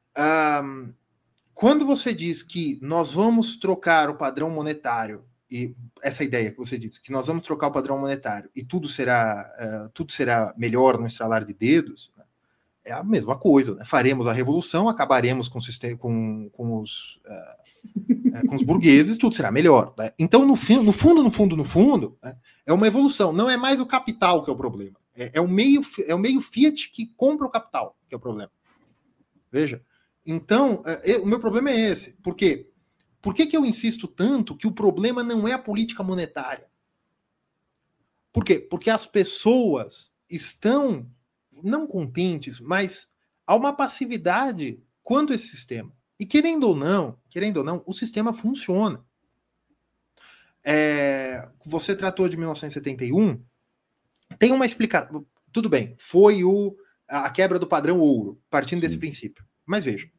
quando você diz que nós vamos trocar o padrão monetário, e essa ideia que você disse, que nós vamos trocar o padrão monetário e tudo será melhor no estralar de dedos, é a mesma coisa. Né? Faremos a revolução, acabaremos com os burgueses, tudo será melhor. Né? Então, no fundo, né, é uma evolução. Não é mais o capital que é o problema. É o meio fiat que compra o capital que é o problema. Veja. Então, o meu problema é esse. Por quê? Por que eu insisto tanto que o problema não é a política monetária? Por quê? Porque as pessoas estão não contentes, mas há uma passividade quanto a esse sistema. E querendo ou não, o sistema funciona. Você tratou de 1971, tem uma explicação. Tudo bem, foi a quebra do padrão ouro, partindo desse princípio. Mas veja,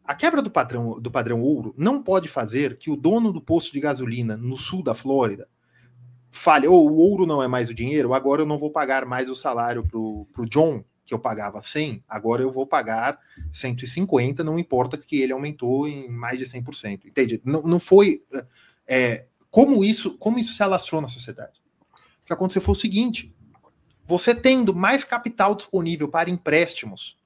a quebra do padrão ouro não pode fazer que o dono do posto de gasolina no sul da Flórida fale, o ouro não é mais o dinheiro, agora eu não vou pagar mais o salário pro John, que eu pagava 100, agora eu vou pagar 150, não importa que ele aumentou em mais de 100%. Entende? Não foi... como isso se alastrou na sociedade? O que aconteceu foi o seguinte, você tendo mais capital disponível para empréstimos,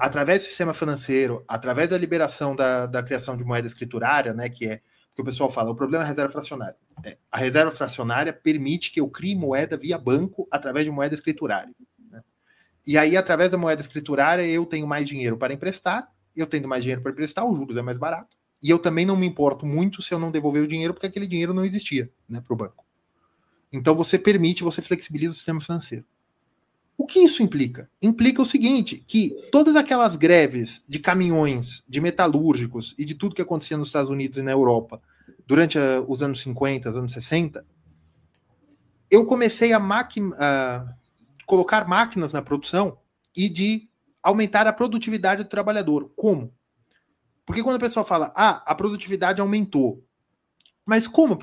através do sistema financeiro, através da liberação da criação de moeda escriturária, né, que é que o pessoal fala, o problema é a reserva fracionária. A reserva fracionária permite que eu crie moeda via banco através de moeda escriturária. Né? E aí, através da moeda escriturária, eu tenho mais dinheiro para emprestar, os juros é mais barato, e eu também não me importo muito se eu não devolver o dinheiro, porque aquele dinheiro não existia, né, para o banco. Então, você flexibiliza o sistema financeiro. O que isso implica? Implica o seguinte, que todas aquelas greves de caminhões, de metalúrgicos e de tudo que acontecia nos Estados Unidos e na Europa durante os anos 50, os anos 60, eu comecei a colocar máquinas na produção e de aumentar a produtividade do trabalhador. Como? Porque quando a pessoa fala, a produtividade aumentou. Mas como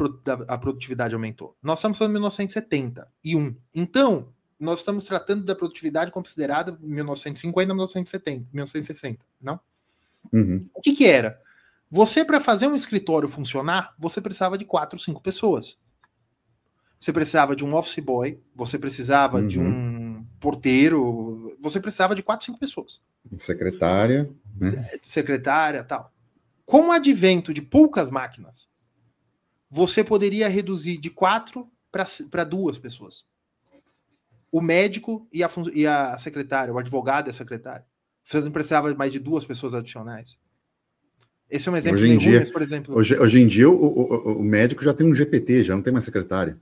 a produtividade aumentou? Nós estamos falando de 1971. Então, nós estamos tratando da produtividade considerada 1950 a 1960, não? Uhum. O que era? Você, para fazer um escritório funcionar, você precisava de 4, 5 pessoas. Você precisava de um office boy, você precisava de um porteiro, você precisava de 4, 5 pessoas. Secretária, né? Secretária, tal. Com o advento de poucas máquinas, você poderia reduzir de 4 para 2 pessoas. O médico e a secretária, o advogado e a secretária. Você não precisava mais de 2 pessoas adicionais. Esse é um exemplo meio ruim, mas, por exemplo... Hoje em dia, o médico já tem um GPT, já não tem mais secretária.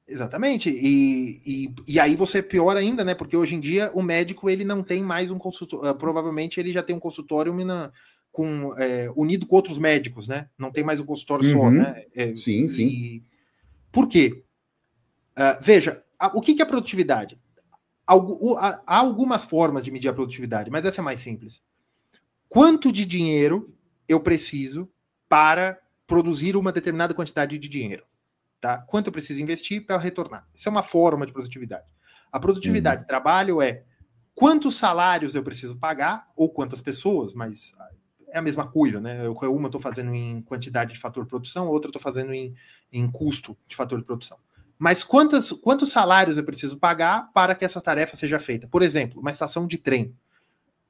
Exatamente. E aí você pior ainda, né? Porque hoje em dia o médico ele não tem mais um consultório. Provavelmente ele já tem um consultório unido com outros médicos, né? Não tem mais um consultório só, né? Sim. Por quê? Veja, o que é produtividade? Há algumas formas de medir a produtividade, mas essa é mais simples. Quanto de dinheiro eu preciso para produzir uma determinada quantidade de dinheiro? Tá? Quanto eu preciso investir para retornar? Isso é uma forma de produtividade. A produtividade de trabalho é quantos salários eu preciso pagar, ou quantas pessoas, mas é a mesma coisa, né? Uma eu estou fazendo em quantidade de fator de produção, outra eu estou fazendo em custo de fator de produção. Mas quantos salários eu preciso pagar para que essa tarefa seja feita? Por exemplo, uma estação de trem.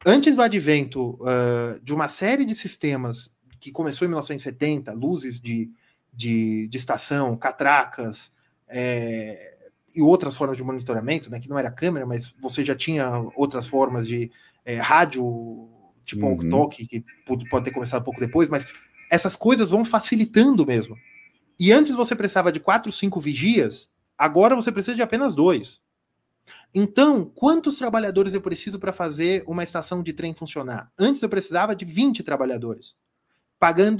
Antes do advento de uma série de sistemas que começou em 1970, luzes de estação, catracas e outras formas de monitoramento, né, que não era câmera, mas você já tinha outras formas de rádio, tipo walkie-talkie, que pode ter começado um pouco depois, mas essas coisas vão facilitando mesmo. E antes você precisava de 4, 5 vigias, agora você precisa de apenas 2. Então, quantos trabalhadores eu preciso para fazer uma estação de trem funcionar? Antes eu precisava de 20 trabalhadores, pagando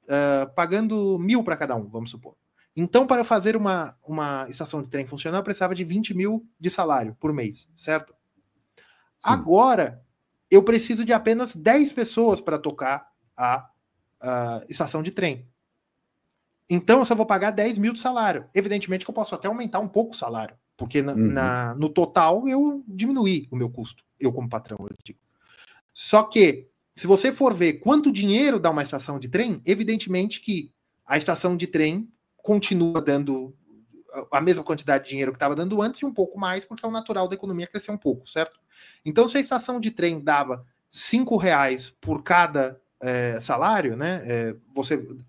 1.000 para cada um, vamos supor. Então, para fazer uma estação de trem funcionar, eu precisava de 20 mil de salário por mês, certo? Agora, eu preciso de apenas 10 pessoas para tocar a estação de trem. Então, eu só vou pagar 10 mil de salário. Evidentemente que eu posso até aumentar um pouco o salário, porque no total eu diminuí o meu custo, eu como patrão, eu digo. Só que, se você for ver quanto dinheiro dá uma estação de trem, evidentemente que a estação de trem continua dando a mesma quantidade de dinheiro que estava dando antes e um pouco mais, porque é o natural da economia crescer um pouco, certo? Então, se a estação de trem dava R$5 por cada salário, né?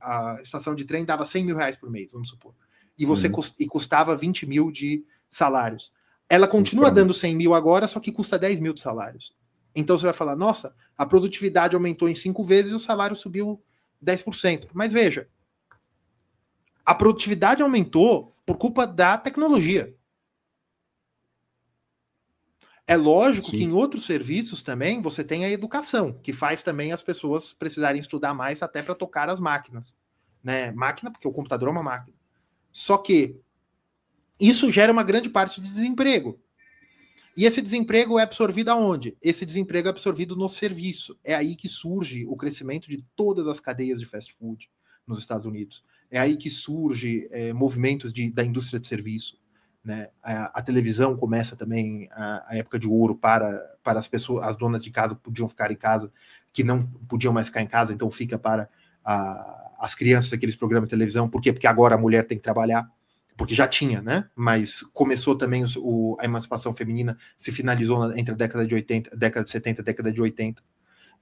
A estação de trem dava R$100 mil por mês, vamos supor. E você custava 20 mil de salários. Ela continua dando 100 mil agora, só que custa 10 mil de salários. Então você vai falar, nossa, a produtividade aumentou em 5 vezes e o salário subiu 10%. Mas veja, a produtividade aumentou por culpa da tecnologia. É lógico que em outros serviços também você tem a educação, que faz também as pessoas precisarem estudar mais até para tocar as máquinas. Né? Máquina, porque o computador é uma máquina. Só que isso gera uma grande parte de desemprego. E esse desemprego é absorvido aonde? Esse desemprego é absorvido no serviço. É aí que surge o crescimento de todas as cadeias de fast food nos Estados Unidos. É aí que surge movimentos da indústria de serviço. Né? A televisão começa também a época de ouro para as pessoas, as donas de casa podiam ficar em casa, que não podiam mais ficar em casa, então fica para as crianças aqueles programas de televisão. Por quê? Porque agora a mulher tem que trabalhar. Porque já tinha, né? Mas começou também a emancipação feminina, se finalizou entre a década de 80, década de 70 e década de 80.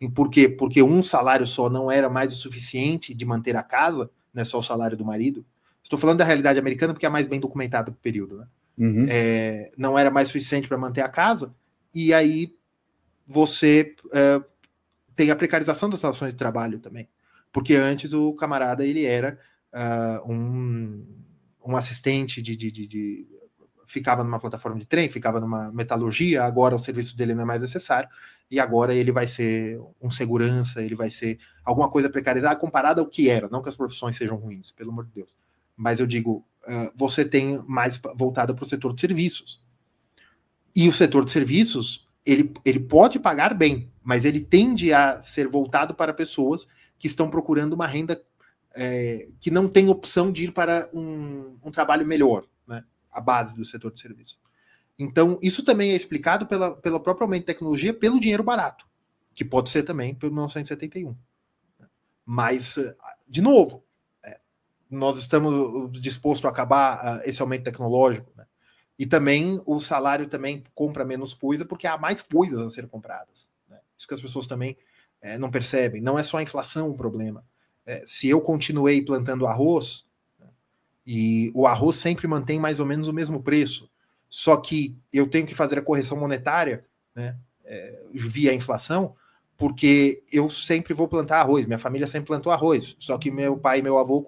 E por quê? Porque um salário só não era mais o suficiente de manter a casa, não é só o salário do marido. Estou falando da realidade americana porque é mais bem documentada para o período, né? Não era mais suficiente para manter a casa, e aí você tem a precarização das relações de trabalho também. Porque antes o camarada ele era um assistente ficava numa plataforma de trem, ficava numa metalurgia, agora o serviço dele não é mais necessário, e agora ele vai ser um segurança, ele vai ser alguma coisa precarizada comparada ao que era, não que as profissões sejam ruins, pelo amor de Deus. Mas eu digo, você tem mais voltado para o setor de serviços. E o setor de serviços, ele pode pagar bem, mas ele tende a ser voltado para pessoas que estão procurando uma renda que não tem opção de ir para um trabalho melhor, né? A base do setor de serviço. Então, isso também é explicado pelo próprio aumento de tecnologia, pelo dinheiro barato, que pode ser também pelo 1971. Mas, de novo, nós estamos dispostos a acabar esse aumento tecnológico, né? E também o salário também compra menos coisa, porque há mais coisas a serem compradas, né? Isso que as pessoas também não percebem. Não é só a inflação o problema. Se eu continuei plantando arroz, né, e o arroz sempre mantém mais ou menos o mesmo preço, só que eu tenho que fazer a correção monetária, né, via inflação, porque eu sempre vou plantar arroz, minha família sempre plantou arroz, só que meu pai e meu avô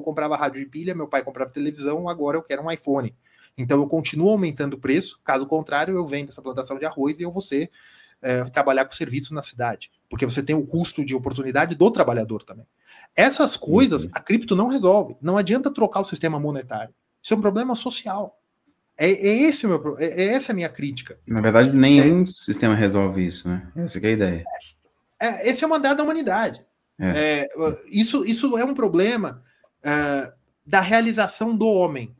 comprava rádio de pilha, meu pai comprava televisão, agora eu quero um iPhone. Então eu continuo aumentando o preço, caso contrário eu vendo essa plantação de arroz e eu vou trabalhar com serviço na cidade, porque você tem o custo de oportunidade do trabalhar também. Essas coisas a cripto não resolve. Não adianta trocar o sistema monetário. Isso é um problema social. Essa é a minha crítica. Na verdade, nenhum sistema resolve isso, né? Essa que é a ideia. Esse é o andar da humanidade. Isso é um problema da realização do homem.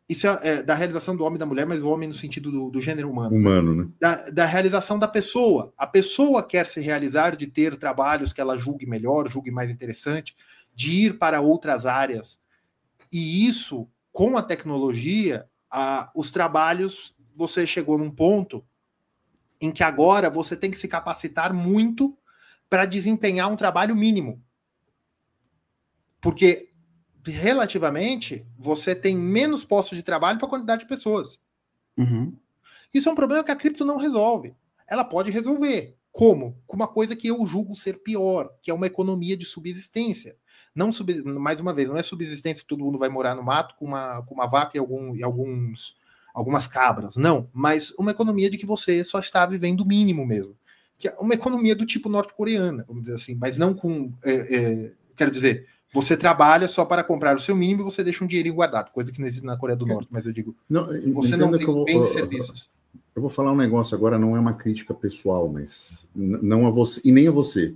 Isso é da realização do homem e da mulher, mas o homem no sentido do gênero humano. Né? Da realização da pessoa. A pessoa quer se realizar, de ter trabalhos que ela julgue melhor, julgue mais interessante, de ir para outras áreas. E isso, com a tecnologia, os trabalhos, você chegou num ponto em que agora você tem que se capacitar muito para desempenhar um trabalho mínimo. Porque relativamente, você tem menos postos de trabalho para a quantidade de pessoas. Isso é um problema que a cripto não resolve. Ela pode resolver. Como? Com uma coisa que eu julgo ser pior, que é uma economia de subsistência. Não mais uma vez, não é subsistência que todo mundo vai morar no mato com uma vaca e algumas cabras. Não, mas uma economia de que você só está vivendo o mínimo mesmo. Que é uma economia do tipo norte-coreana, vamos dizer assim, mas não com... quero dizer... Você trabalha só para comprar o seu mínimo e você deixa um dinheirinho guardado, coisa que não existe na Coreia do Norte, mas eu digo, você não tem bens e serviços. eu vou falar um negócio agora, não é uma crítica pessoal, mas não a você, e nem a você.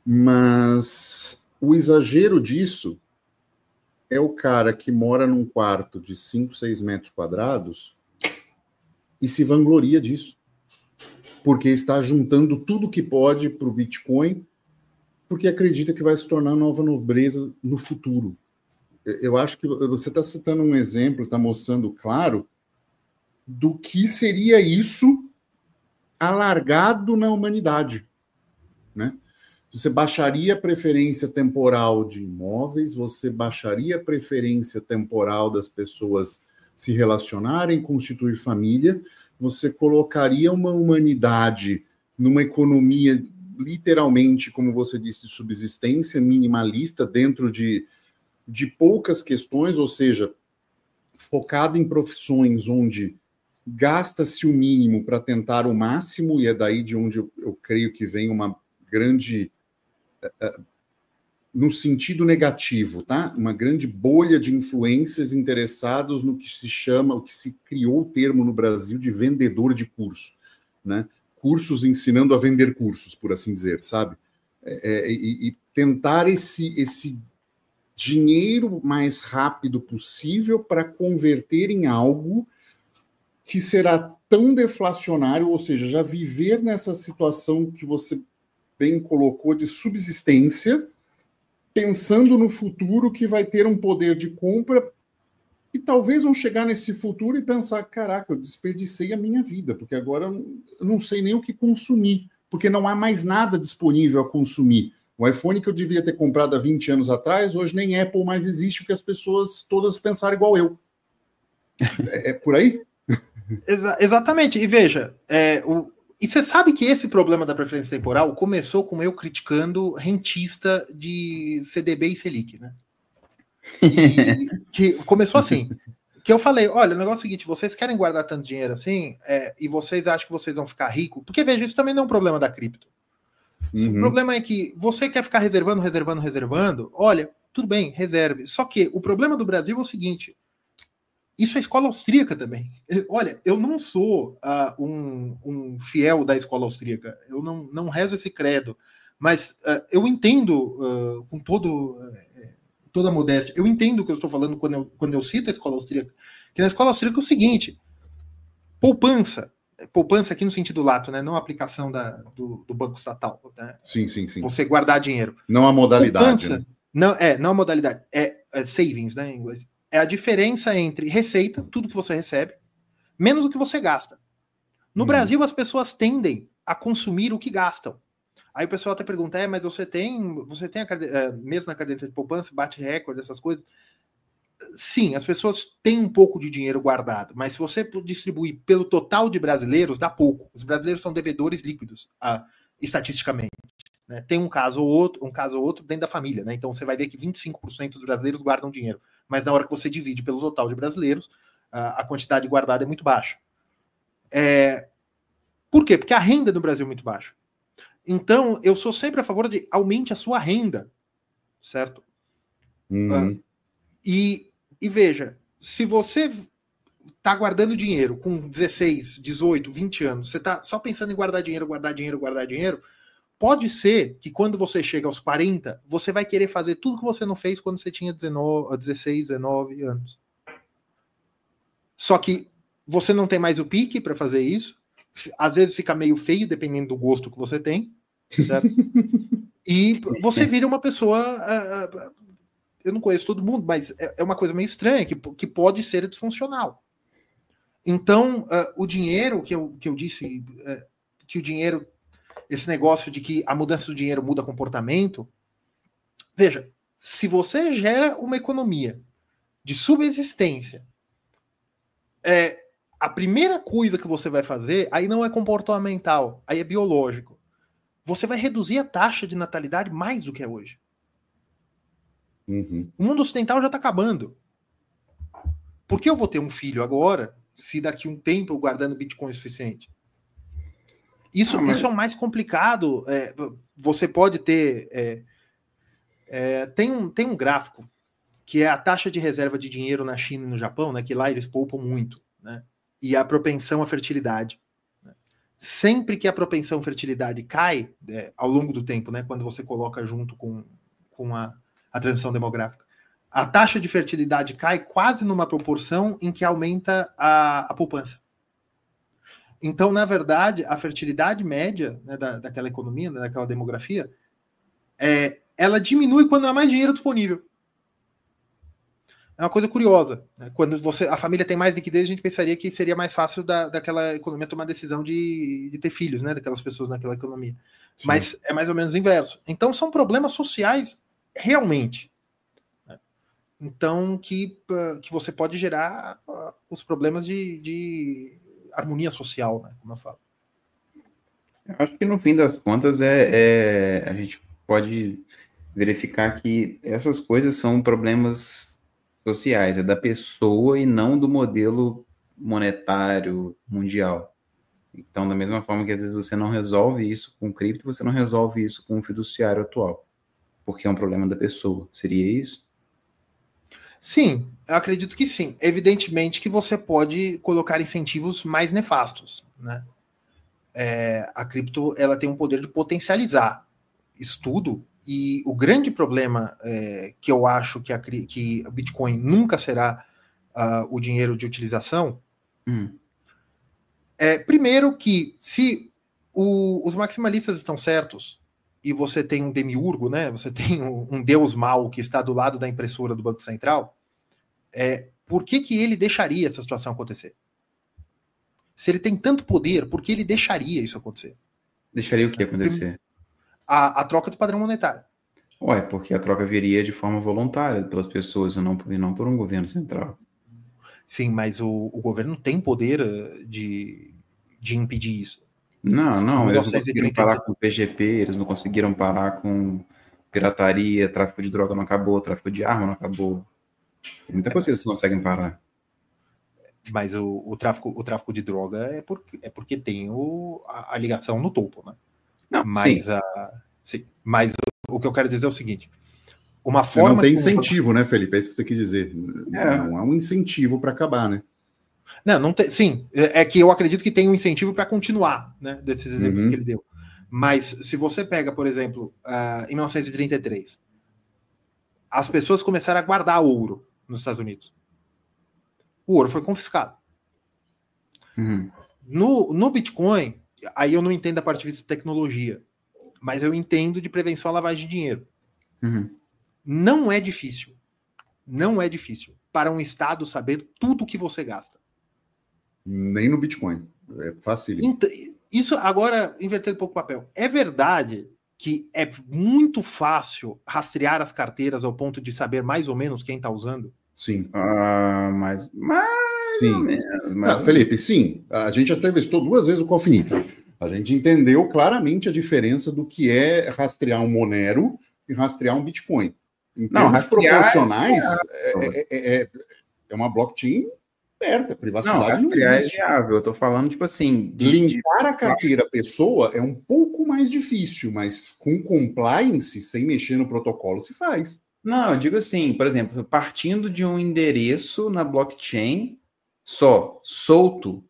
Mas o exagero disso é o cara que mora num quarto de 5, 6 metros quadrados e se vangloria disso. Porque está juntando tudo que pode para o Bitcoin, porque acredita que vai se tornar nova nobreza no futuro. Eu acho que você está citando um exemplo, está mostrando claro do que seria isso alargado na humanidade, né? Você baixaria a preferência temporal de imóveis, você baixaria a preferência temporal das pessoas se relacionarem, constituir família, você colocaria uma humanidade numa economia literalmente, como você disse, de subsistência minimalista dentro de poucas questões, ou seja, focado em profissões onde gasta-se o mínimo para tentar o máximo, e é daí de onde eu creio que vem uma grande, no sentido negativo, tá? Uma grande bolha de influências interessados no que se chama, o que se criou o termo no Brasil de vendedor de curso, né? Cursos ensinando a vender cursos, por assim dizer, sabe? E tentar esse dinheiro mais rápido possível para converter em algo que será tão deflacionário, ou seja, já viver nessa situação que você bem colocou de subsistência, pensando no futuro que vai ter um poder de compra, e talvez vão chegar nesse futuro e pensar, caraca, eu desperdicei a minha vida, porque agora eu não sei nem o que consumir, porque não há mais nada disponível a consumir. O iPhone que eu devia ter comprado há 20 anos atrás, hoje nem Apple mais existe, porque as pessoas todas pensaram igual eu. É por aí? Exatamente. E veja, e você sabe que esse problema da preferência temporal começou com eu criticando rentista de CDB e Selic, né? E que começou assim, que eu falei, olha, o negócio é o seguinte, vocês querem guardar tanto dinheiro assim, e vocês acham que vocês vão ficar ricos, porque veja, isso também não é um problema da cripto. O problema é que você quer ficar reservando, olha, tudo bem, reserve. Só que o problema do Brasil é o seguinte, isso é escola austríaca também. Olha, eu não sou um fiel da escola austríaca, eu não rezo esse credo, mas eu entendo com toda a modéstia, eu entendo o que eu estou falando quando eu cito a escola austríaca, que na escola austríaca é o seguinte, poupança aqui no sentido lato, né? Não a aplicação do banco estatal. Né? Sim. Você guardar dinheiro. Não a modalidade. Poupança, né? Não a modalidade. É savings, né, em inglês. É a diferença entre receita, tudo que você recebe, menos o que você gasta. No Brasil, as pessoas tendem a consumir o que gastam. Aí o pessoal até pergunta, mas você tem mesmo na caderneta de poupança, bate recorde, essas coisas. Sim, as pessoas têm um pouco de dinheiro guardado, mas se você distribuir pelo total de brasileiros, dá pouco. Os brasileiros são devedores líquidos, estatisticamente. Né? Tem um caso ou outro dentro da família. Né? Então você vai ver que 25% dos brasileiros guardam dinheiro, mas na hora que você divide pelo total de brasileiros, a quantidade guardada é muito baixa. Por quê? Porque a renda no Brasil é muito baixa. Então, eu sou sempre a favor de aumente a sua renda, certo? E veja, se você está guardando dinheiro com 16, 18, 20 anos, você está só pensando em guardar dinheiro, pode ser que quando você chega aos 40, você vai querer fazer tudo que você não fez quando você tinha 16, 19 anos. Só que você não tem mais o pique para fazer isso, às vezes fica meio feio, dependendo do gosto que você tem, certo? E você vira uma pessoa... eu não conheço todo mundo, mas é uma coisa meio estranha, que pode ser disfuncional. Então, o dinheiro, que eu disse, que o dinheiro, esse negócio de que a mudança do dinheiro muda comportamento, veja, se você gera uma economia de subsistência, a primeira coisa que você vai fazer, aí não é comportamental, aí é biológico. Você vai reduzir a taxa de natalidade mais do que é hoje. O mundo ocidental já está acabando. Por que eu vou ter um filho agora, se daqui a um tempo eu guardando Bitcoin é suficiente? Isso é o mais complicado. Você pode ter... tem um gráfico, que é a taxa de reserva de dinheiro na China e no Japão, né, que lá eles poupam muito. Né? e a propensão à fertilidade. Sempre que a propensão à fertilidade cai, ao longo do tempo, né, quando você coloca junto com a transição demográfica, a taxa de fertilidade cai quase numa proporção em que aumenta a poupança. Então, na verdade, a fertilidade média, né, daquela economia, né, daquela demografia, ela diminui quando há mais dinheiro disponível. É uma coisa curiosa. Né? Quando a família tem mais liquidez, a gente pensaria que seria mais fácil daquela economia tomar a decisão de ter filhos, né, daquelas pessoas naquela economia. Sim. Mas é mais ou menos o inverso. Então, são problemas sociais realmente. Né? Então, que você pode gerar os problemas de harmonia social, né, como eu falo. Eu acho que no fim das contas a gente pode verificar que essas coisas são problemas sociais, é da pessoa e não do modelo monetário mundial. Então, da mesma forma que às vezes você não resolve isso com cripto, você não resolve isso com o fiduciário atual, porque é um problema da pessoa. Seria isso? Sim, eu acredito que sim. Evidentemente que você pode colocar incentivos mais nefastos, né? A cripto ela tem um poder de potencializar estudo, e o grande problema que eu acho que o Bitcoin nunca será o dinheiro de utilização primeiro que se os maximalistas estão certos e você tem um demiurgo, né? Você tem um deus mau que está do lado da impressora do Banco Central, por que ele deixaria essa situação acontecer? Se ele tem tanto poder, por que ele deixaria isso acontecer? Deixaria o que acontecer? A troca do padrão monetário. Ué, porque a troca viria de forma voluntária pelas pessoas e não por um governo central. Sim, mas o governo tem poder de impedir isso. Não, eles não conseguiram parar com o PGP, eles não conseguiram parar com pirataria, tráfico de droga não acabou, tráfico de arma não acabou. Tem muita coisa que eles conseguem parar. Mas o tráfico de droga é porque tem a ligação no topo, né? Não, mas, sim. Sim, mas o que eu quero dizer é o seguinte: uma forma. Não tem incentivo, né, Felipe? É isso que você quis dizer. Não há um incentivo para acabar, né? Não tem. Sim, é que eu acredito que tem um incentivo para continuar, né? Desses exemplos que ele deu. Mas se você pega, por exemplo, em 1933, as pessoas começaram a guardar ouro nos Estados Unidos. O ouro foi confiscado. No Bitcoin, aí eu não entendo a parte de vista de tecnologia, mas eu entendo de prevenção à lavagem de dinheiro. Não é difícil para um Estado saber tudo que você gasta. Nem no Bitcoin. É fácil. Isso, agora, invertendo um pouco o papel. É verdade que é muito fácil rastrear as carteiras ao ponto de saber mais ou menos quem está usando? Sim. Mas sim. Felipe, sim. A gente até testou 2 vezes o Cofinix. A gente entendeu claramente a diferença do que é rastrear um Monero e rastrear um Bitcoin. Em termos proporcionais, é uma blockchain aberta, privacidade não existe. É viável, eu tô falando, tipo assim... Limpar a carteira pessoa é um pouco mais difícil, mas com compliance, sem mexer no protocolo, se faz. Não, eu digo assim, por exemplo, partindo de um endereço na blockchain solto,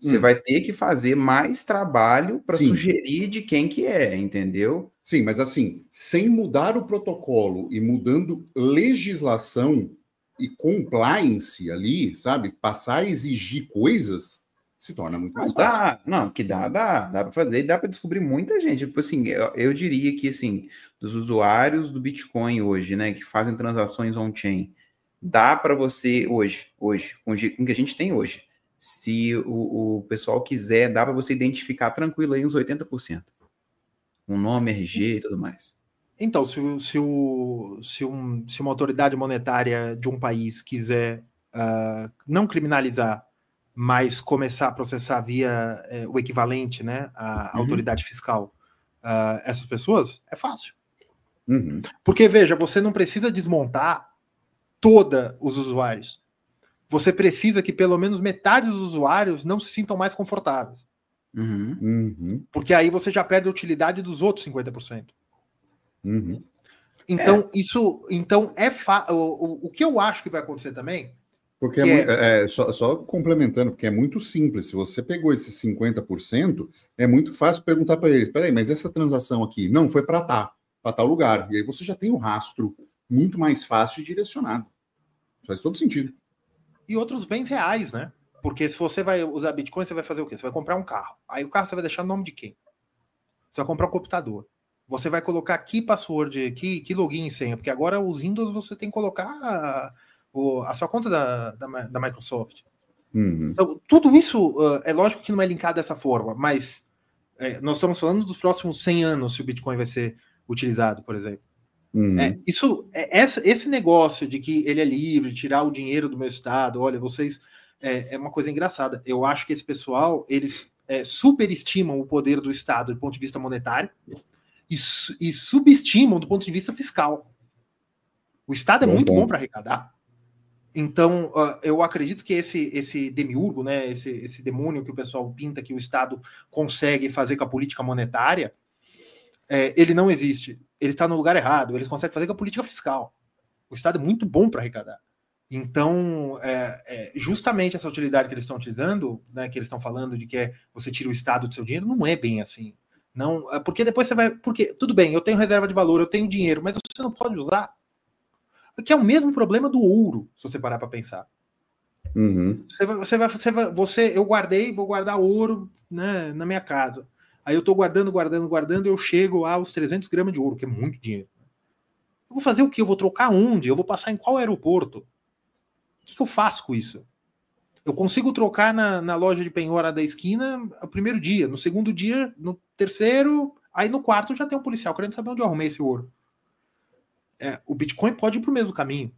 você vai ter que fazer mais trabalho para sugerir de quem que é, entendeu? Sim, mas assim, sem mudar o protocolo e mudando legislação e compliance ali, sabe? Passar a exigir coisas, se torna muito mais fácil. Dá para fazer e dá para descobrir muita gente. Tipo assim, eu diria que, assim, dos usuários do Bitcoin hoje, né, que fazem transações on-chain, dá para você hoje, com o que a gente tem hoje, se o pessoal quiser, dá para você identificar tranquilo aí uns 80%. Com nome, RG e tudo mais. Então, se uma autoridade monetária de um país quiser não criminalizar, mas começar a processar via o equivalente, né, a autoridade fiscal, essas pessoas, é fácil. Porque, veja, você não precisa desmontar todos os usuários. Você precisa que pelo menos metade dos usuários não se sintam mais confortáveis. Porque aí você já perde a utilidade dos outros 50%. Então, o que eu acho que vai acontecer também Porque só complementando, porque é muito simples. Se você pegou esses 50%, é muito fácil perguntar para eles: peraí, mas essa transação aqui não foi para tal lugar. E aí você já tem o rastro muito mais fácil e direcionado. Faz todo sentido. E outros bens reais, né? Porque se você vai usar Bitcoin, você vai fazer o quê? Você vai comprar um carro. Aí o carro você vai deixar no nome de quem? Você vai comprar um computador. Você vai colocar que password, que login e senha, porque agora os Windows você tem que colocar a sua conta da Microsoft. Uhum. Então, tudo isso é lógico que não é linkado dessa forma, mas nós estamos falando dos próximos 100 anos se o Bitcoin vai ser utilizado, por exemplo. Uhum. Esse negócio de que ele é livre, tirar o dinheiro do meu estado, olha, vocês... É uma coisa engraçada. Eu acho que esse pessoal, eles superestimam o poder do Estado do ponto de vista monetário e subestimam do ponto de vista fiscal. O Estado é muito bom para arrecadar. Então, eu acredito que esse demiurgo, né, esse demônio que o pessoal pinta que o Estado consegue fazer com a política monetária, ele não existe. Ele está no lugar errado. Eles conseguem fazer com a política fiscal. O Estado é muito bom para arrecadar. Então, justamente essa utilidade que eles estão utilizando, né, que eles estão falando de que você tira o Estado do seu dinheiro, não é bem assim. Não, porque depois você vai... Porque, tudo bem, eu tenho reserva de valor, eu tenho dinheiro, mas você não pode usar. Que é o mesmo problema do ouro, se você parar para pensar. Uhum. Eu vou guardar ouro, né, na minha casa. Aí eu estou guardando, eu chego aos 300 gramas de ouro, que é muito dinheiro. Eu vou fazer o quê? Eu vou trocar onde? Eu vou passar em qual aeroporto? O que eu faço com isso? Eu consigo trocar na loja de penhora da esquina o primeiro dia, no segundo dia, no terceiro, aí no quarto já tem um policial querendo saber onde eu arrumei esse ouro. O Bitcoin pode ir para o mesmo caminho.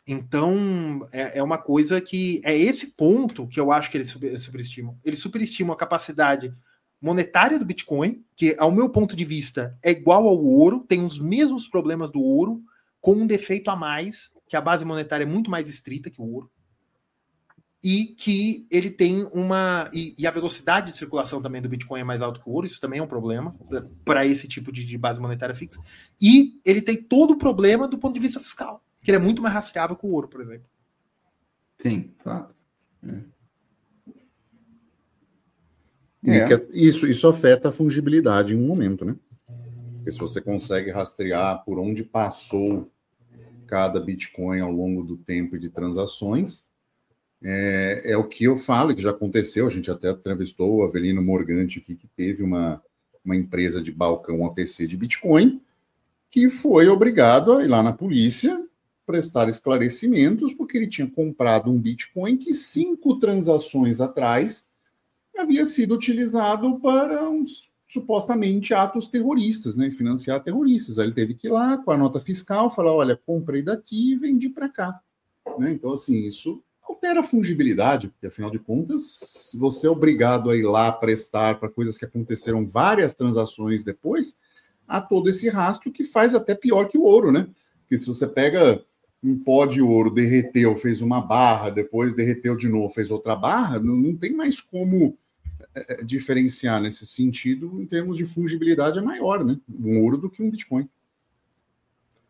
Então, é uma coisa que... É esse ponto que eu acho que eles superestimam. Eles superestimam a capacidade monetária do Bitcoin, que, ao meu ponto de vista, é igual ao ouro, tem os mesmos problemas do ouro, com um defeito a mais, que a base monetária é muito mais estrita que o ouro, e que ele tem uma... E a velocidade de circulação também do Bitcoin é mais alta que o ouro, isso também é um problema para esse tipo de base monetária fixa. E ele tem todo o problema do ponto de vista fiscal, que ele é muito mais rastreável que o ouro, por exemplo. Sim, fato. Isso afeta a fungibilidade em um momento, né? Porque se você consegue rastrear por onde passou cada Bitcoin ao longo do tempo de transações, é o que eu falo, que já aconteceu, a gente até entrevistou o Avelino Morgante aqui, que teve uma empresa de balcão OTC de Bitcoin, que foi obrigado a ir lá na polícia prestar esclarecimentos, porque ele tinha comprado um Bitcoin que 5 transações atrás havia sido utilizado para supostamente atos terroristas, né? Financiar terroristas. Aí ele teve que ir lá com a nota fiscal, falar: olha, comprei daqui e vendi para cá. Né? Então, assim, isso altera a fungibilidade, porque afinal de contas, se você é obrigado a ir lá prestar para coisas que aconteceram várias transações depois, há todo esse rastro que faz até pior que o ouro, né? Porque se você pega um pó de ouro, derreteu, fez uma barra, depois derreteu de novo, fez outra barra, não tem mais como diferenciar nesse sentido. Em termos de fungibilidade, é maior, né? Um ouro do que um Bitcoin.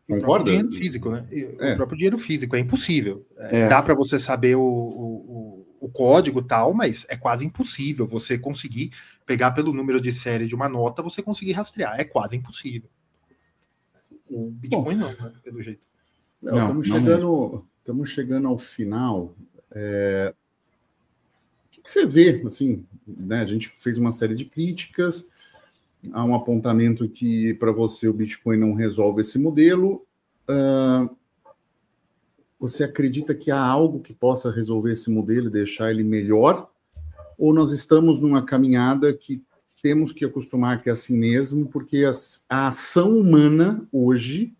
Concorda? O próprio dinheiro físico, né? O próprio dinheiro físico é impossível. Dá para você saber o código e tal, mas é quase impossível você conseguir pegar pelo número de série de uma nota, você conseguir rastrear. É quase impossível. O Bitcoin não, né? Pelo jeito. Estamos chegando ao final. O que você vê? Assim, né? A gente fez uma série de críticas. Há um apontamento que, para você, o Bitcoin não resolve esse modelo. Você acredita que há algo que possa resolver esse modelo e deixar ele melhor? Ou nós estamos numa caminhada que temos que acostumar que é assim mesmo, porque a ação humana hoje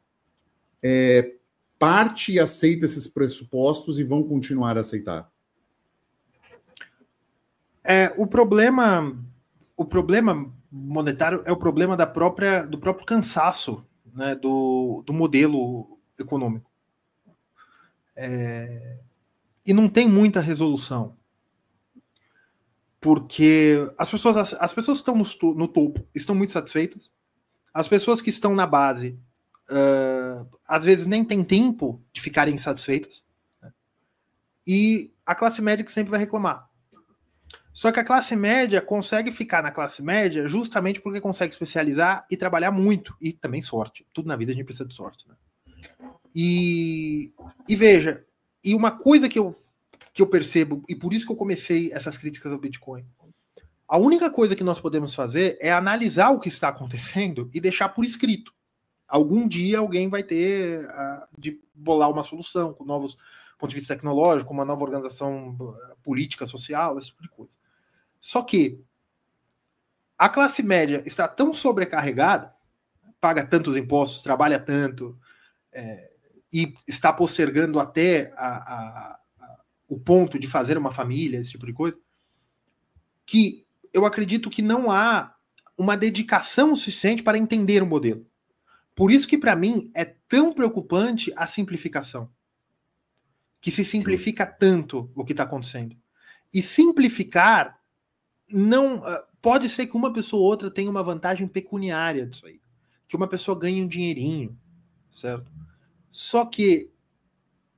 parte e aceita esses pressupostos e vão continuar a aceitar? O problema monetário é o problema do próprio cansaço, né, do modelo econômico. E não tem muita resolução. Porque as pessoas que estão no topo estão muito satisfeitas. As pessoas que estão na base às vezes nem têm tempo de ficarem insatisfeitas. e a classe média que sempre vai reclamar. Só que a classe média consegue ficar na classe média justamente porque consegue especializar e trabalhar muito. E também sorte. Tudo na vida a gente precisa de sorte. Né? E veja, e uma coisa que eu percebo, e por isso que eu comecei essas críticas ao Bitcoin, a única coisa que nós podemos fazer é analisar o que está acontecendo e deixar por escrito. Algum dia alguém vai ter de bolar uma solução com novos pontos de vista tecnológico, uma nova organização política, social, esse tipo de coisa. Só que a classe média está tão sobrecarregada, paga tantos impostos, trabalha tanto, e está postergando até o ponto de fazer uma família, esse tipo de coisa, que eu acredito que não há uma dedicação suficiente para entender o modelo. Por isso que, para mim, é tão preocupante a simplificação. Que se simplifica tanto o que está acontecendo. E simplificar não pode ser que uma pessoa ou outra tenha uma vantagem pecuniária disso aí. Que uma pessoa ganhe um dinheirinho, certo? Só que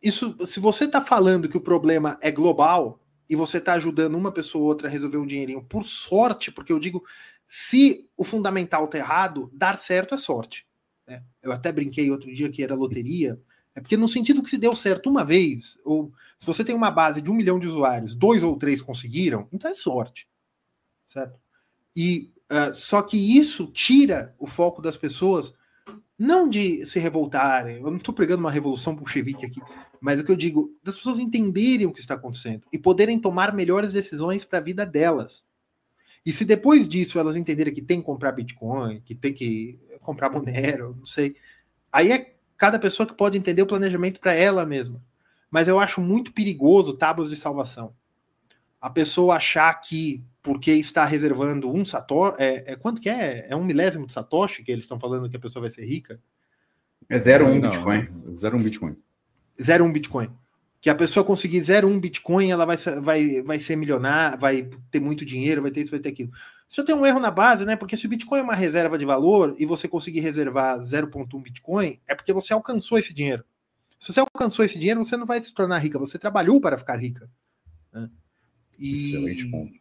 isso, se você está falando que o problema é global e você está ajudando uma pessoa ou outra a resolver um dinheirinho por sorte, porque eu digo, se o fundamental está errado, dar certo é sorte. Né? Eu até brinquei outro dia que era loteria, porque no sentido que se deu certo uma vez, ou se você tem uma base de 1 milhão de usuários, 2 ou 3 conseguiram, então é sorte. Certo? E só que isso tira o foco das pessoas, não de se revoltarem, eu não estou pregando uma revolução bolchevique aqui, mas o que eu digo, das pessoas entenderem o que está acontecendo e poderem tomar melhores decisões para a vida delas. E se depois disso elas entenderem que tem que comprar Bitcoin, que tem que comprar Monero, não sei, aí é cada pessoa que pode entender o planejamento para ela mesma. Mas eu acho muito perigoso tábuas de salvação. A pessoa achar que porque está reservando um satoshi, quanto que é? É 1 milésimo de satoshi que eles estão falando que a pessoa vai ser rica? É 0,1 Bitcoin. 0,1 Bitcoin. 0,1 Bitcoin. Que a pessoa conseguir 0,1 Bitcoin, ela vai ser milionária, vai ter muito dinheiro, vai ter isso, vai ter aquilo. Isso tem um erro na base, né? Porque se o Bitcoin é uma reserva de valor e você conseguir reservar 0,1 Bitcoin, é porque você alcançou esse dinheiro. Se você alcançou esse dinheiro, você não vai se tornar rica, você trabalhou para ficar rica. Né? Excelente ponto.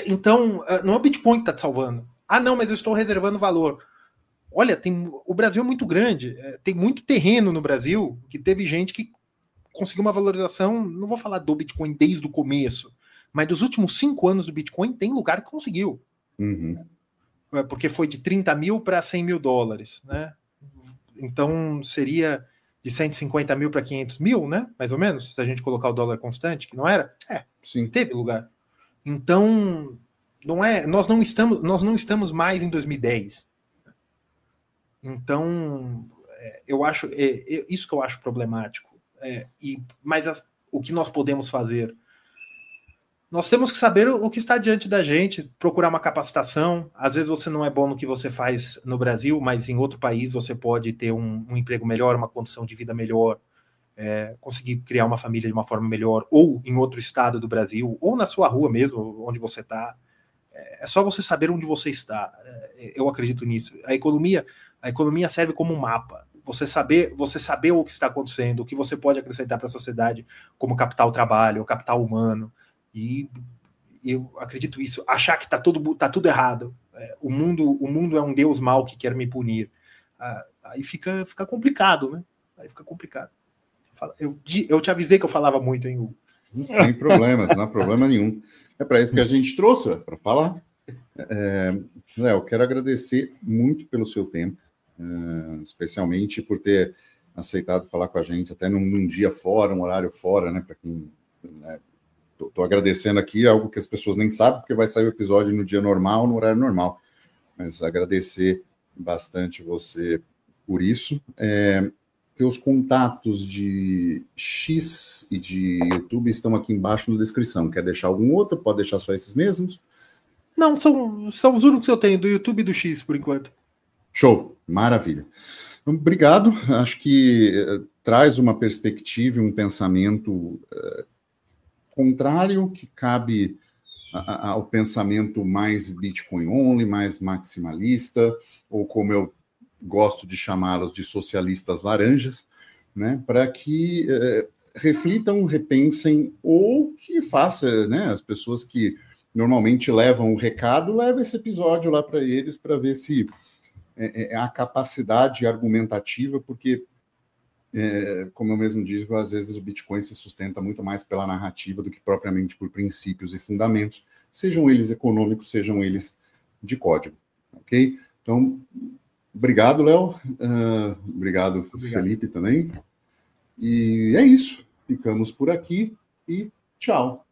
Então, não é o Bitcoin que está te salvando. Ah, não, mas eu estou reservando valor. Olha, o Brasil é muito grande. Tem muito terreno no Brasil que teve gente que conseguiu uma valorização, não vou falar do Bitcoin desde o começo, mas dos últimos 5 anos do Bitcoin tem lugar que conseguiu. Uhum. Porque foi de 30 mil para 100 mil dólares. Né? Então, seria de 150 mil para 500 mil, né? Mais ou menos, se a gente colocar o dólar constante, que não era. Sim. Teve lugar. Então, nós não estamos mais em 2010. Então, eu acho isso que eu acho problemático. Mas o que nós podemos fazer? Nós temos que saber o que está diante da gente, procurar uma capacitação. Às vezes você não é bom no que você faz no Brasil, mas em outro país você pode ter um emprego melhor, uma condição de vida melhor, conseguir criar uma família de uma forma melhor, ou em outro estado do Brasil, ou na sua rua mesmo, onde você está. É só você saber onde você está. Eu acredito nisso. A economia serve como um mapa. Você saber o que está acontecendo, o que você pode acrescentar para a sociedade como capital trabalho, capital humano. E eu acredito nisso. Achar que tá tudo errado. O mundo é um Deus mau que quer me punir. Aí fica complicado, né? Aí fica complicado. Eu te avisei que eu falava muito, hein, Hugo? Não tem problemas, não há problema nenhum. É para isso que a gente trouxe, para falar. Léo, quero agradecer muito pelo seu tempo, especialmente por ter aceitado falar com a gente até num dia fora, um horário fora, né? Para quem estou agradecendo aqui algo que as pessoas nem sabem, porque vai sair o episódio no dia normal, no horário normal. Mas agradecer bastante você por isso. Teus contatos de X e de YouTube estão aqui embaixo na descrição. Quer deixar algum outro? Pode deixar só esses mesmos? Não, são os únicos que eu tenho, do YouTube e do X, por enquanto. Show, maravilha. Então, obrigado. Acho que traz uma perspectiva e um pensamento contrário, que cabe ao pensamento mais Bitcoin only, mais maximalista, ou como eu gosto de chamá-los de socialistas laranjas, né, para que reflitam, repensem, ou que faça, né, as pessoas que normalmente levam o recado, leva esse episódio lá para eles, para ver se a capacidade argumentativa, porque, como eu mesmo digo, às vezes o Bitcoin se sustenta muito mais pela narrativa do que propriamente por princípios e fundamentos, sejam eles econômicos, sejam eles de código, ok? Então, obrigado, Léo. Obrigado, Felipe, também. E é isso. Ficamos por aqui e tchau.